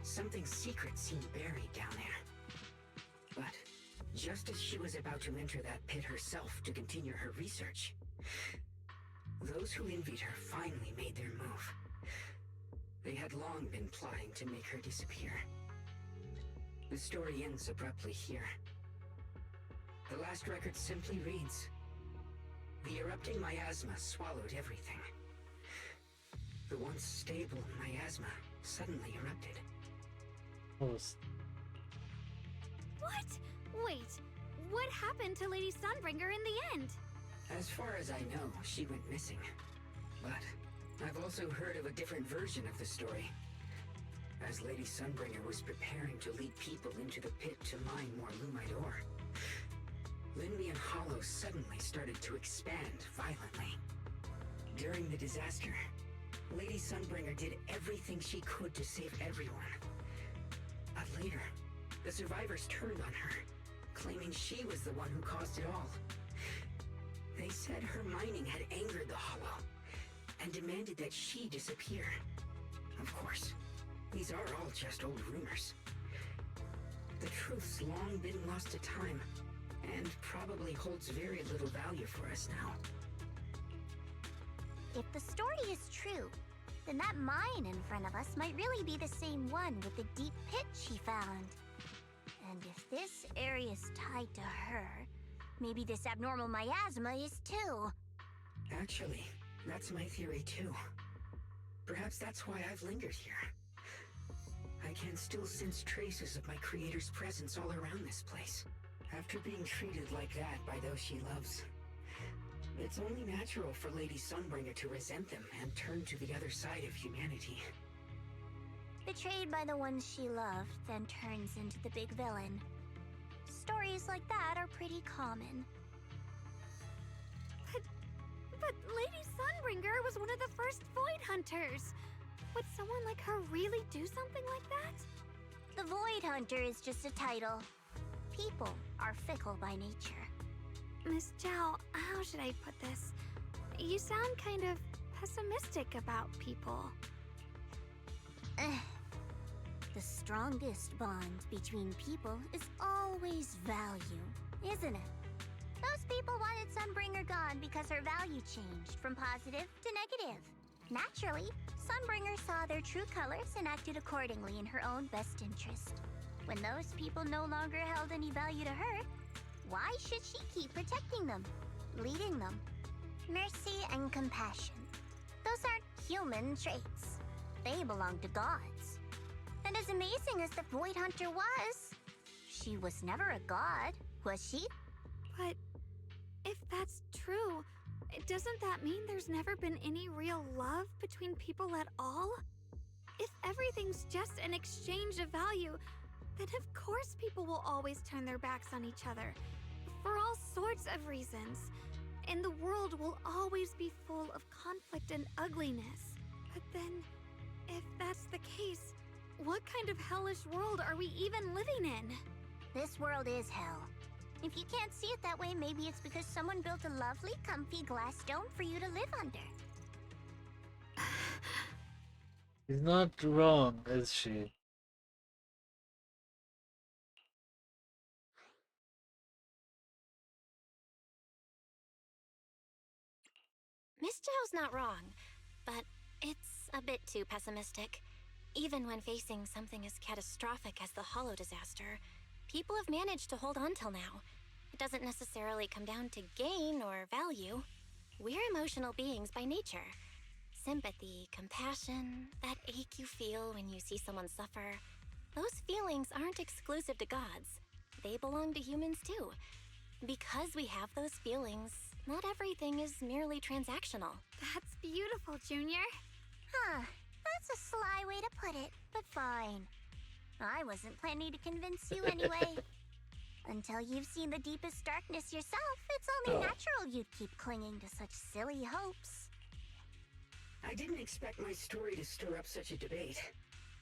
Something secret seemed buried down there. But just as she was about to enter that pit herself to continue her research, those who envied her finally made their move. They had long been plotting to make her disappear. The story ends abruptly here. The last record simply reads, "The erupting miasma swallowed everything." The once stable miasma suddenly erupted.
Almost.
What? Wait, what happened to Lady Sunbringer in the end?
As far as I know, she went missing. But I've also heard of a different version of the story. As Lady Sunbringer was preparing to lead people into the pit to mine more Lumite ore, Linmian Hollow suddenly started to expand violently. During the disaster, Lady Sunbringer did everything she could to save everyone. But later, the survivors turned on her, claiming she was the one who caused it all. They said her mining had angered the Hollow, and demanded that she disappear. Of course, these are all just old rumors. The truth's long been lost to time, and probably holds very little value for us now.
If the story is true, then that mine in front of us might really be the same one with the deep pit she found. And if this area is tied to her, maybe this abnormal miasma is too.
Actually, that's my theory too. Perhaps that's why I've lingered here. I can still sense traces of my creator's presence all around this place. After being treated like that by those she loves, it's only natural for Lady Sunbringer to resent them and turn to the other side of humanity.
Betrayed by the ones she loved, then turns into the big villain. Stories like that are pretty common.
But Lady Sunbringer was one of the first Void Hunters. Would someone like her really do something like that?
The Void Hunter is just a title. People are fickle by nature.
Miss Zhao, how should I put this? You sound kind of pessimistic about people.
The strongest bond between people is always value, isn't it? Those people wanted Sunbringer gone because her value changed from positive to negative. Naturally, Sunbringer saw their true colors and acted accordingly in her own best interest. When those people no longer held any value to her, why should she keep protecting them, leading them? Mercy and compassion. Those aren't human traits. They belong to gods. And as amazing as the Void Hunter was, she was never a god, was she?
But if that's true, doesn't that mean there's never been any real love between people at all? If everything's just an exchange of value, then of course people will always turn their backs on each other. For all sorts of reasons. And the world will always be full of conflict and ugliness. But then, if that's the case, what kind of hellish world are we even living in?
This world is hell. If you can't see it that way, maybe it's because someone built a lovely, comfy glass dome for you to live under.
She's not wrong, is she?
Miss Zhao's not wrong, but it's a bit too pessimistic. Even when facing something as catastrophic as the Hollow disaster, people have managed to hold on till now. It doesn't necessarily come down to gain or value. We're emotional beings by nature. Sympathy, compassion, that ache you feel when you see someone suffer, those feelings aren't exclusive to gods. They belong to humans too. Because we have those feelings, not everything is merely transactional.
That's beautiful, Junior.
Huh, that's a sly way to put it, but fine. I wasn't planning to convince you anyway. Until you've seen the deepest darkness yourself, it's only natural you'd keep clinging to such silly hopes.
I didn't expect my story to stir up such a debate.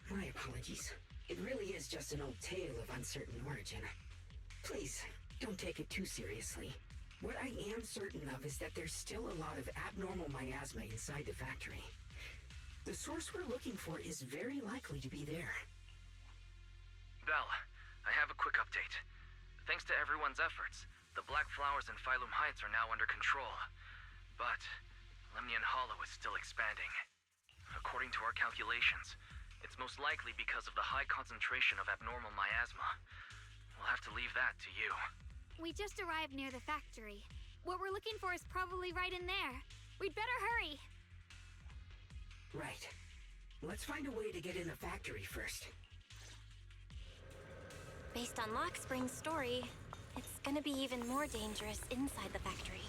My apologies. It really is just an old tale of uncertain origin. Please, don't take it too seriously. What I am certain of is that there's still a lot of abnormal miasma inside the factory. The source we're looking for is very likely to be there.
Belle, I have a quick update. Thanks to everyone's efforts, the Black Flowers in Phylum Heights are now under control. But Lemnian Hollow is still expanding. According to our calculations, it's most likely because of the high concentration of abnormal miasma. We'll have to leave that to you.
We just arrived near the factory. What we're looking for is probably right in there. We'd better hurry.
Right. Let's find a way to get in the factory first.
Based on Lockspring's story, it's gonna be even more dangerous inside the factory.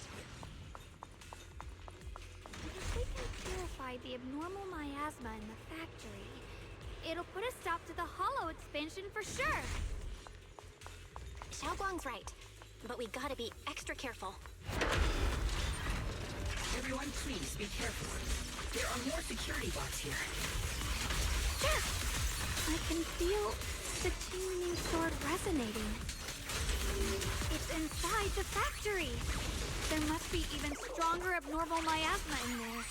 If we can purify the abnormal miasma in the factory, it'll put a stop to the hollow expansion for sure.
Xiaoguang's right, but we gotta be extra careful.
Everyone, please be careful. There are more security bots here.
I can feel the Qingming sword resonating. It's inside the factory. There must be even stronger abnormal miasma in there.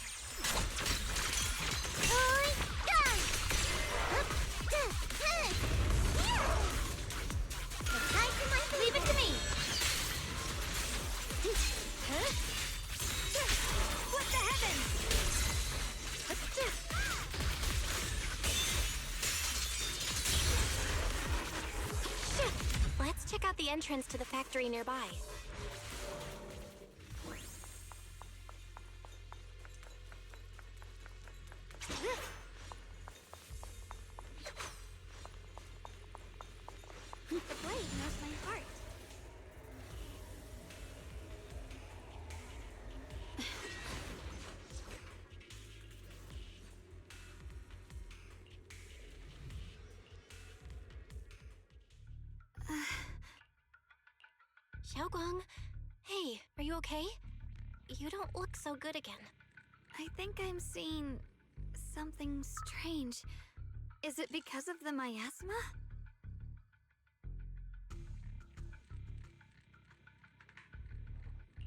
Leave it to me!
What the heavens?
Let's check out the entrance to the factory nearby.
The blade knows my heart.
Xiaoguang, hey, are you okay? You don't look so good again.
I think I'm seeing something strange. Is it because of the miasma?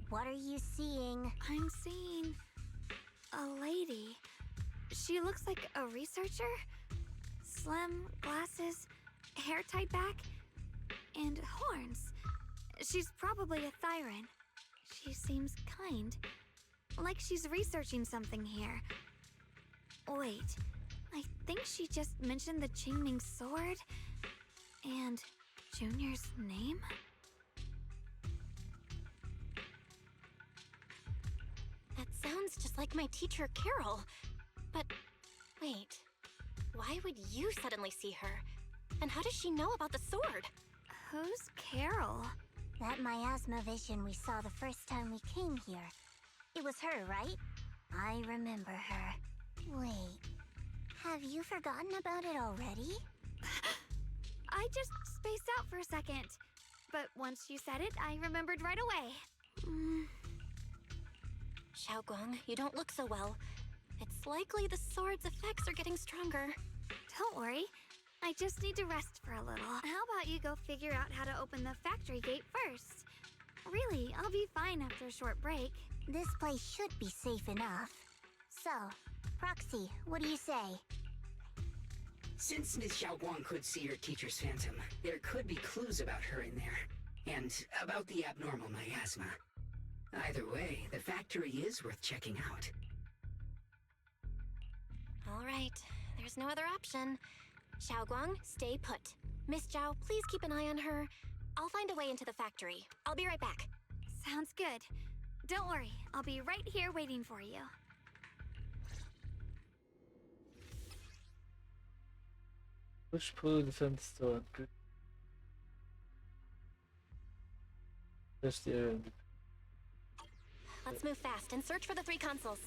What are you seeing?
I'm seeing a lady. She looks like a researcher. Slim, glasses, hair tied back, and horns. She's probably a Thyran. She seems kind. Like she's researching something here. Wait, I think she just mentioned the Qingming sword and Junior's name?
That sounds just like my teacher, Carol. But wait, why would you suddenly see her? And how does she know about the sword?
Who's Carol?
That miasma vision we saw the first time we came here. It was her, right? I remember her. Wait, have you forgotten about it already?
I just spaced out for a second. But once you said it, I remembered right away.
Xiaoguang, you don't look so well. It's likely the sword's effects are getting stronger.
Don't worry. I just need to rest for a little. How about you go figure out how to open the factory gate first? Really, I'll be fine after a short break.
This place should be safe enough. So, Proxy, what do you say?
Since Ms. Xiaoguang could see her teacher's phantom, there could be clues about her in there. And about the abnormal miasma. Either way, the factory is worth checking out.
All right, there's no other option. Xiaoguang, stay put. Miss Zhao, please keep an eye on her. I'll find a way into the factory. I'll be right back.
Sounds good. Don't worry, I'll be right here waiting for you.
Push-pull Fenster und Press the area.
Let's move fast and search for the 3 consoles.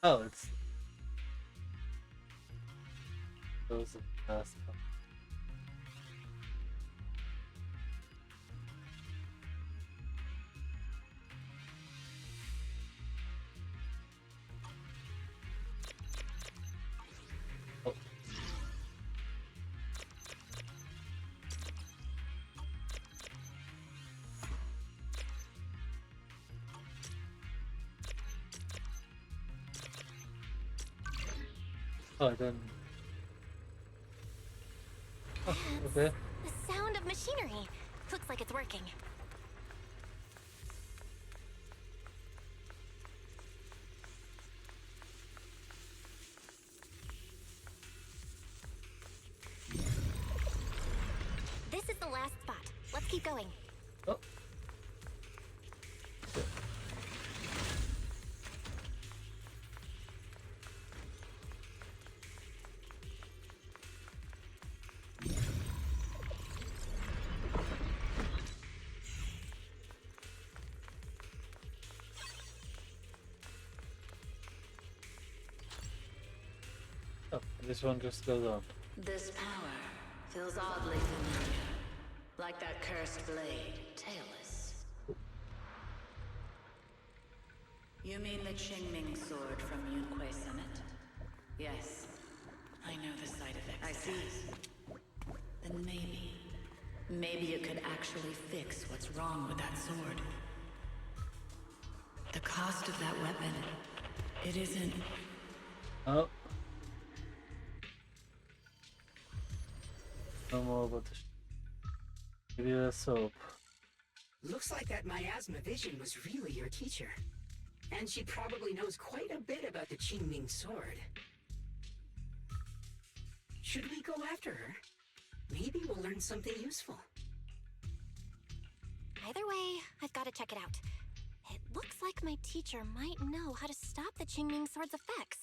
Oh, it's those are the last one. Oh. Oh, I don't. Oh, okay.
The sound of machinery. Looks like it's working. This is the last spot. Let's keep going.
Oh. Oh, this one just goes on.
This power feels oddly familiar. Like that cursed blade, tailless. You mean the Qingming sword from Yunque Summit? Yes. I know the side effects. I see. Then maybe it could actually fix what's wrong with that sword. The cost of that weapon, it isn't...
Oh. No more about this. Give you a soap.
Looks like that miasma vision was really your teacher. And she probably knows quite a bit about the Qingming sword. Should we go after her? Maybe we'll learn something useful.
Either way, I've got to check it out. It looks like my teacher might know how to stop the Qingming sword's effects.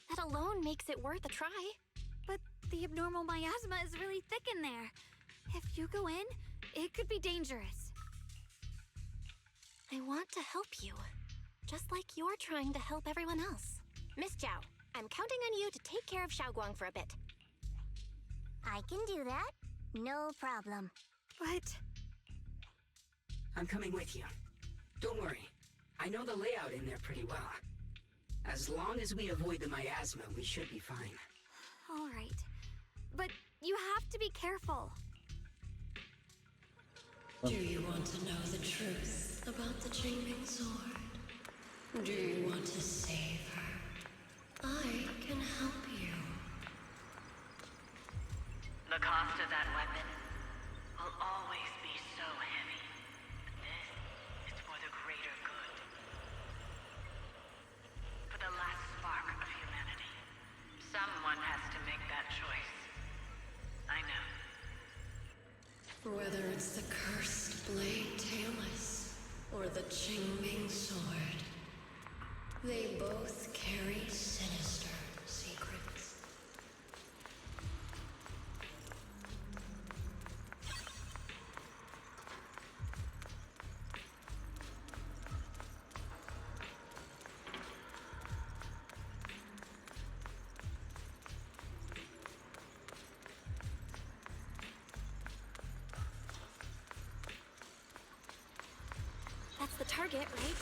That alone makes it worth a try.
But the abnormal miasma is really thick in there. If you go in, it could be dangerous.
I want to help you. Just like you're trying to help everyone else. Miss Zhao, I'm counting on you to take care of Xiaoguang for a bit.
I can do that. No problem.
But...
I'm coming with you. Don't worry. I know the layout in there pretty well. As long as we avoid the miasma, we should be fine.
all right. But you have to be careful.
Do you want to know the truth about the Qingming sword? Do you want to save her? I can help you. The cost of that weapon will always be so heavy. This is for the greater good. For the last spark of humanity. Someone has to make that choice. I know. Whether it's the cursed blade tailless or the Qingming sword, they both carry sinister secrets.
That's the target, right?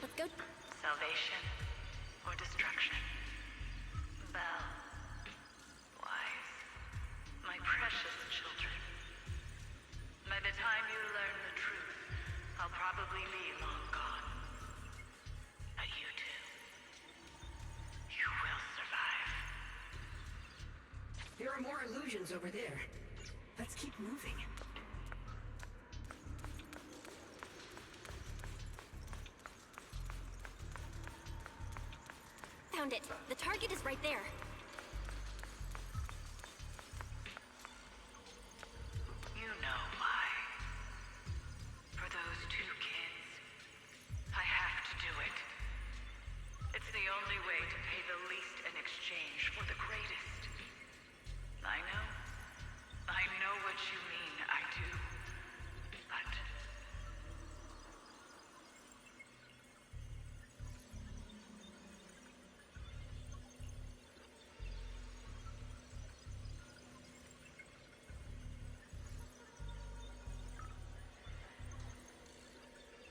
Let's go.
Salvation or destruction? Belle, Wise, my precious children. By the time you learn the truth, I'll probably be long gone. But you two, you will survive.
There are more illusions over there. Let's keep moving.
Found it. The target is right there.
You know why. For those two kids, I have to do it. It's the only way to pay the least in exchange for the greatest. I know what you mean, I do. But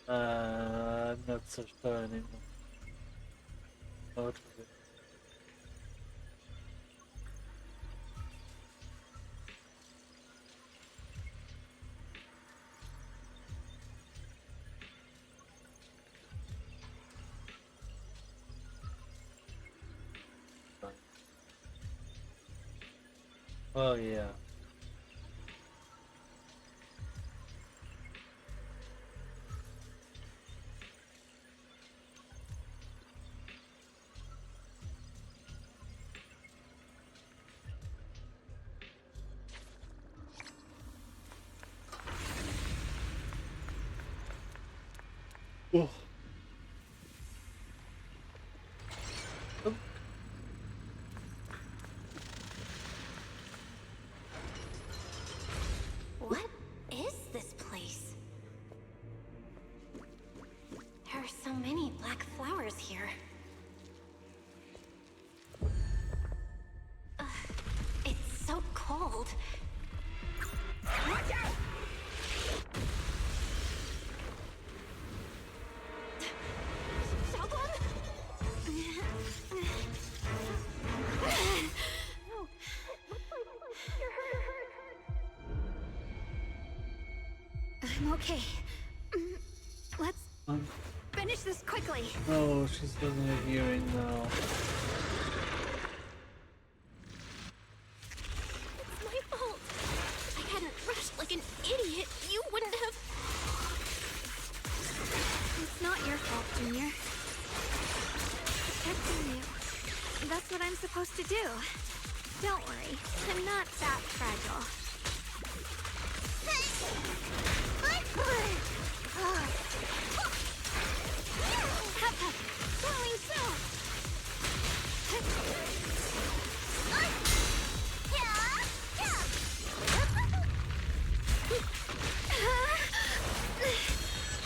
I'm not so sure anymore. Out of it. Oh yeah. Oh. Oh.
What is this place? There are so many black flowers here. Ugh, it's so cold. Watch out! Shogun?
I'm okay. Let's finish this quickly.
No, she's losing her hearing now.
It's my fault. If I hadn't rushed like an idiot, you wouldn't have...
It's not your fault, Junior. Protecting you. That's what I'm supposed to do. Don't worry, I'm not that fragile. Growing soon!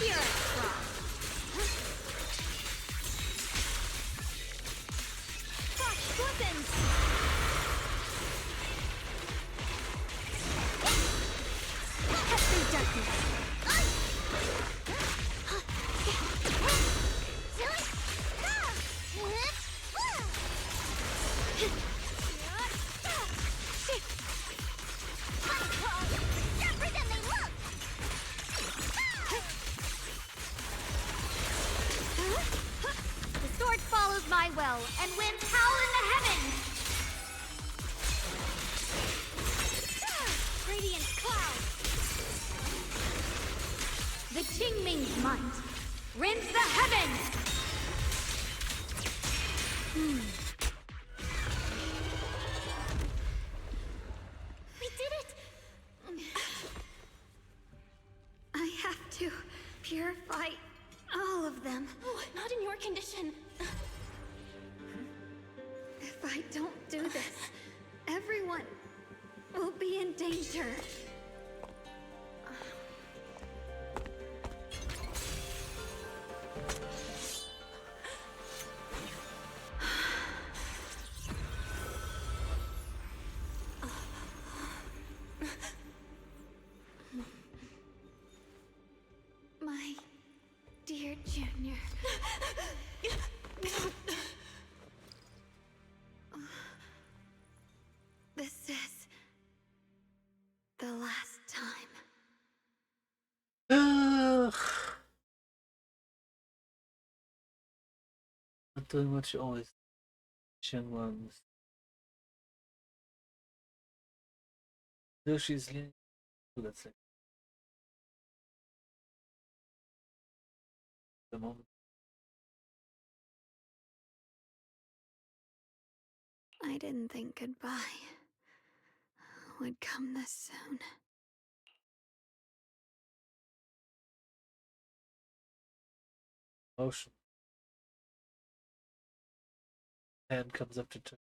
You're a frog. Frost weapons! Cut through darkness. The sword follows my will and wins howl in the heavens! Radiant cloud! The Qingming's might rends the heavens! We did it! I have to purify all of them.
Oh, not in your condition.
If I don't do this, everyone will be in danger. My dear Junior. This is the last time.
Not doing what she always young ones. Though she's leaning to that thing. The moment.
I didn't think goodbye would come this soon.
Motion. Hand comes up to touch.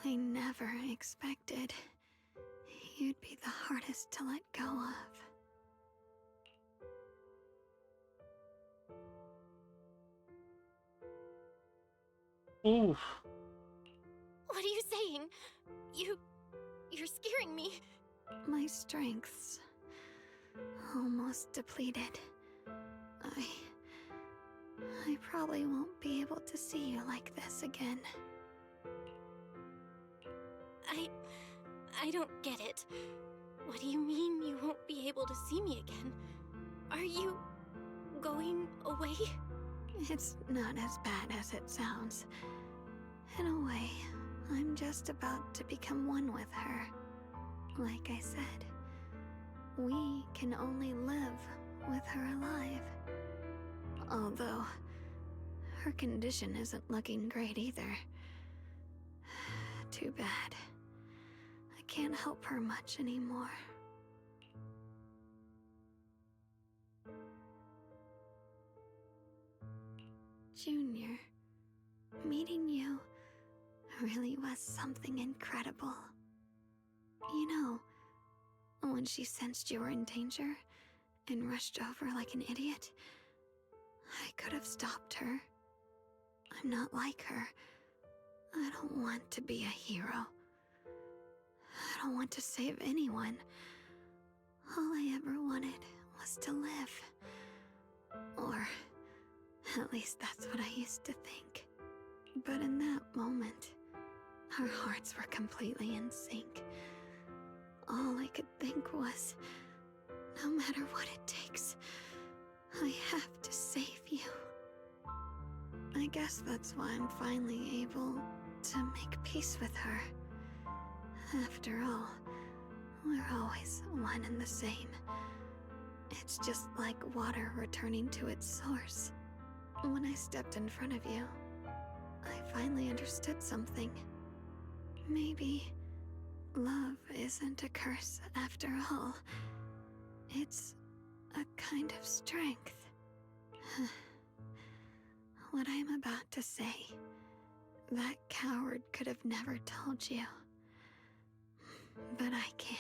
I never expected you'd be the hardest to let go of.
Oof.
What are you saying? You're scaring me.
My strength's almost depleted. I probably won't be able to see you like this again.
I don't get it. What do you mean you won't be able to see me again? Are you going away?
It's not as bad as it sounds. In a way, I'm just about to become one with her. Like I said, we can only live with her alive. Although, her condition isn't looking great either. Too bad. I can't help her much anymore. Junior, meeting you really was something incredible. You know, when she sensed you were in danger and rushed over like an idiot, I could have stopped her. I'm not like her. I don't want to be a hero. I don't want to save anyone. All I ever wanted was to live. Or, at least that's what I used to think. But in that moment, our hearts were completely in sync. All I could think was, no matter what it takes, I have to save you. I guess that's why I'm finally able to make peace with her. After all, we're always one and the same. It's just like water returning to its source. When I stepped in front of you, I finally understood something. Maybe love isn't a curse after all. It's a kind of strength. What I'm about to say, that coward could have never told you. But I can.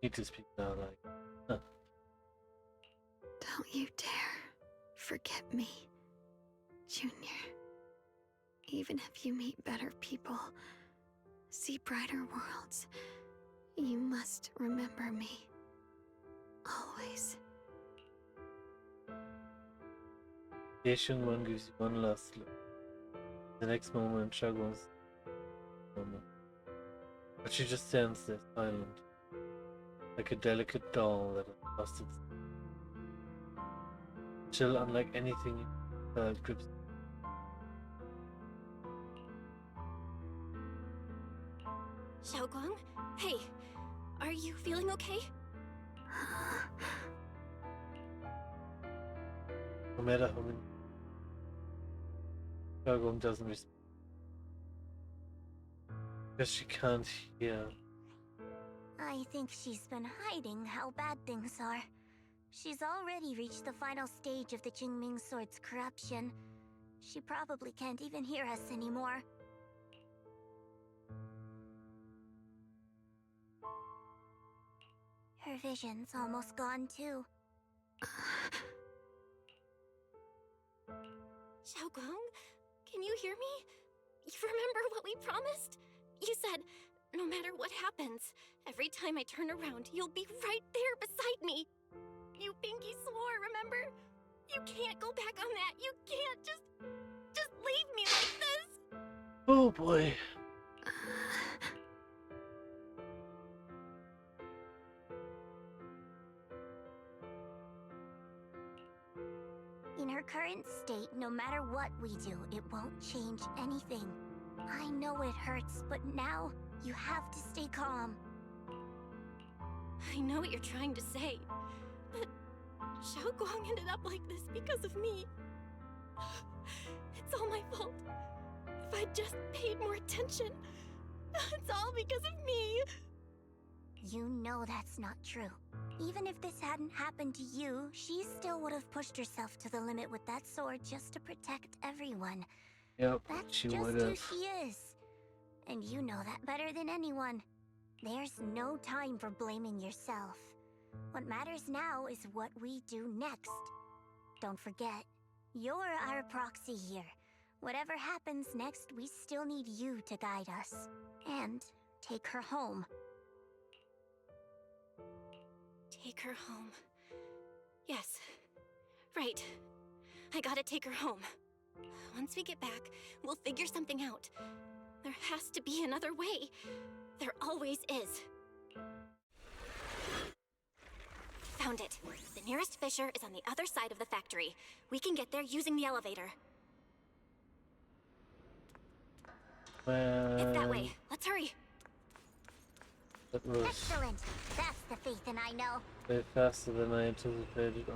Need to speak now, like, huh.
Don't you dare forget me, Junior. Even if you meet better people, see brighter worlds, you must remember me. Always.
The Asian one gives you one last look. The next moment, Shagun's moment. But she just stands there silent, like a delicate doll that has lost its chill, unlike anything grips.
Xiaoguang? Hey, are you feeling okay?
No matter how many, Shagun doesn't respond. Because she can't hear.
I think she's been hiding how bad things are. She's already reached the final stage of the Jingming Sword's corruption. She probably can't even hear us anymore. Her vision's almost gone too.
Xiaoguang, can you hear me? You remember what we promised? You said, no matter what happens, every time I turn around, you'll be right there beside me. You pinky swore, remember? You can't go back on that. You can't just leave me like this.
Oh boy.
In her current state, no matter what we do, it won't change anything. I know it hurts, but now you have to stay calm.
I know what you're trying to say, but Xiaoguang ended up like this because of me. It's all my fault. If I'd just paid more attention, it's all because of me.
You know that's not true. Even if this hadn't happened to you, she still would have pushed herself to the limit with that sword just to protect everyone.
Yep,
That's
she
just
would
who
have.
she is. And you know that better than anyone. There's no time for blaming yourself. What matters now is what we do next. don't forget. You're our proxy here. Whatever happens next, we still need you to guide us. And take her home.
Take her home. Yes. Right. I gotta take her home. Once we get back, we'll figure something out. There has to be another way. There always is. Found it. The nearest fissure is on the other side of the factory. We can get there using the elevator. It's that way. Let's hurry.
That was
Excellent. That's the Phaethon I know.
way faster than I anticipated.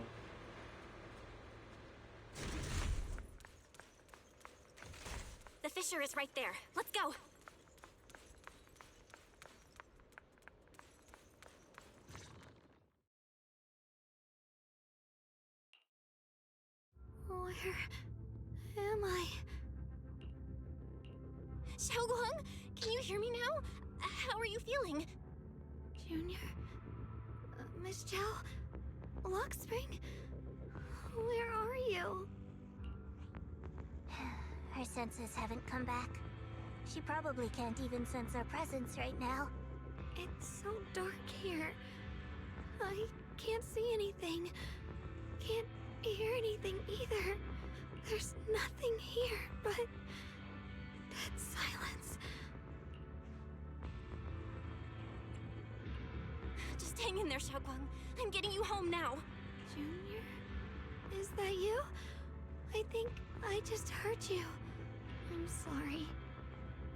The fissure is right there. Let's go.
Where am I?
Xiaoguang, can you hear me now? How are you feeling?
Junior? Miss Zhao? Lockspring? Where are you?
Her senses haven't come back. She probably can't even sense our presence right now.
It's so dark here. I can't see anything. Can't hear anything either. There's nothing here but dead silence.
Just hang in there, Xiaoguang. I'm getting you home now.
Junior? Is that you? I think I just hurt you. I'm sorry.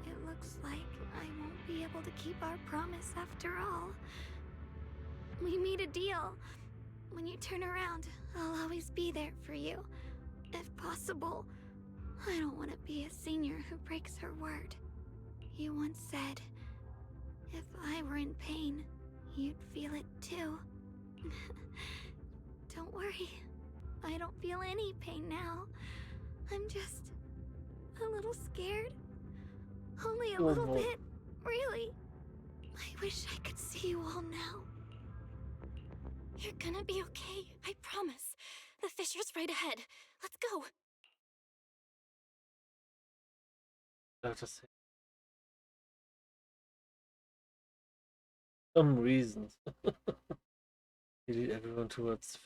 It looks like I won't be able to keep our promise after all. We made a deal. When you turn around, I'll always be there for you. If possible. I don't want to be a senior who breaks her word. You once said, if I were in pain, you'd feel it too. Don't worry. I don't feel any pain now. I'm just a little scared. Only a little bit, really. I wish I could see you all now.
You're gonna be okay, I promise. The fissure's right ahead. Let's go.
Have to say some reasons. You lead everyone towards.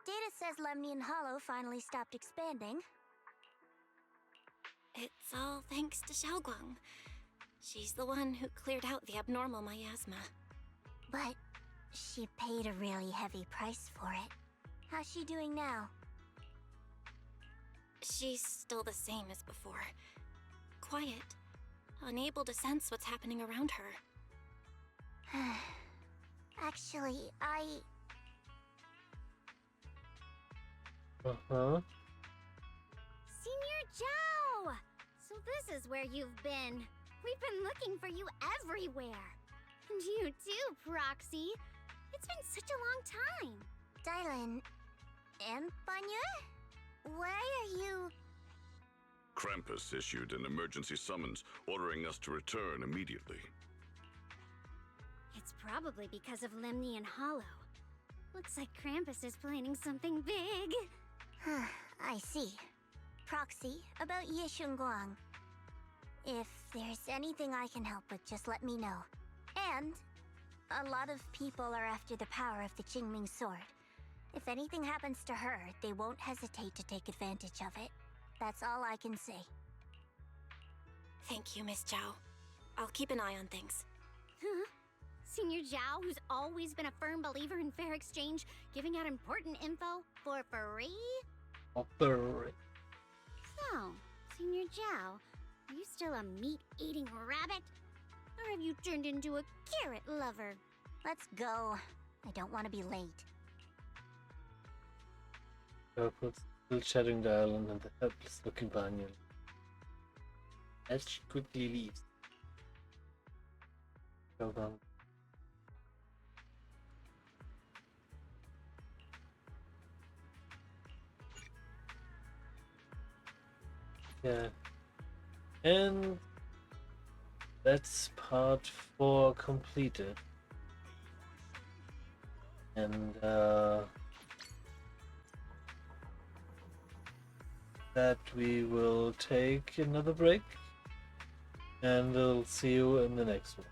Data says Lemnian Hollow finally stopped expanding.
It's all thanks to Xiaoguang. She's the one who cleared out the abnormal miasma.
But she paid a really heavy price for it. How's she doing now?
She's still the same as before. Quiet. Unable to sense what's happening around her.
Actually,
Uh-huh.
Senior Zhao! So this is where you've been. We've been looking for you everywhere. And you too, Proxy. It's been such a long time.
Dylan and Banya? Why are you...
Krampus issued an emergency summons ordering us to return immediately.
It's probably because of Lemnian Hollow. Looks like Krampus is planning something big.
I see. Proxy, about Yishunguang. If there's anything I can help with, just let me know. And a lot of people are after the power of the Qingming sword. If anything happens to her, they won't hesitate to take advantage of it. That's all I can say.
Thank you, Miss Zhao. I'll keep an eye on things.
Huh? Senior Zhao, who's always been a firm believer in fair exchange, giving out important info for free?
Operate.
So, Senior Zhao, are you still a meat-eating rabbit? Or have you turned into a carrot lover?
Let's go. I don't want to be late.
still shattering the island and the helpless looking Banyan. As she quickly leaves. Hold on. Yeah. And that's part 4 completed. And that we will take another break, and we'll see you in the next one.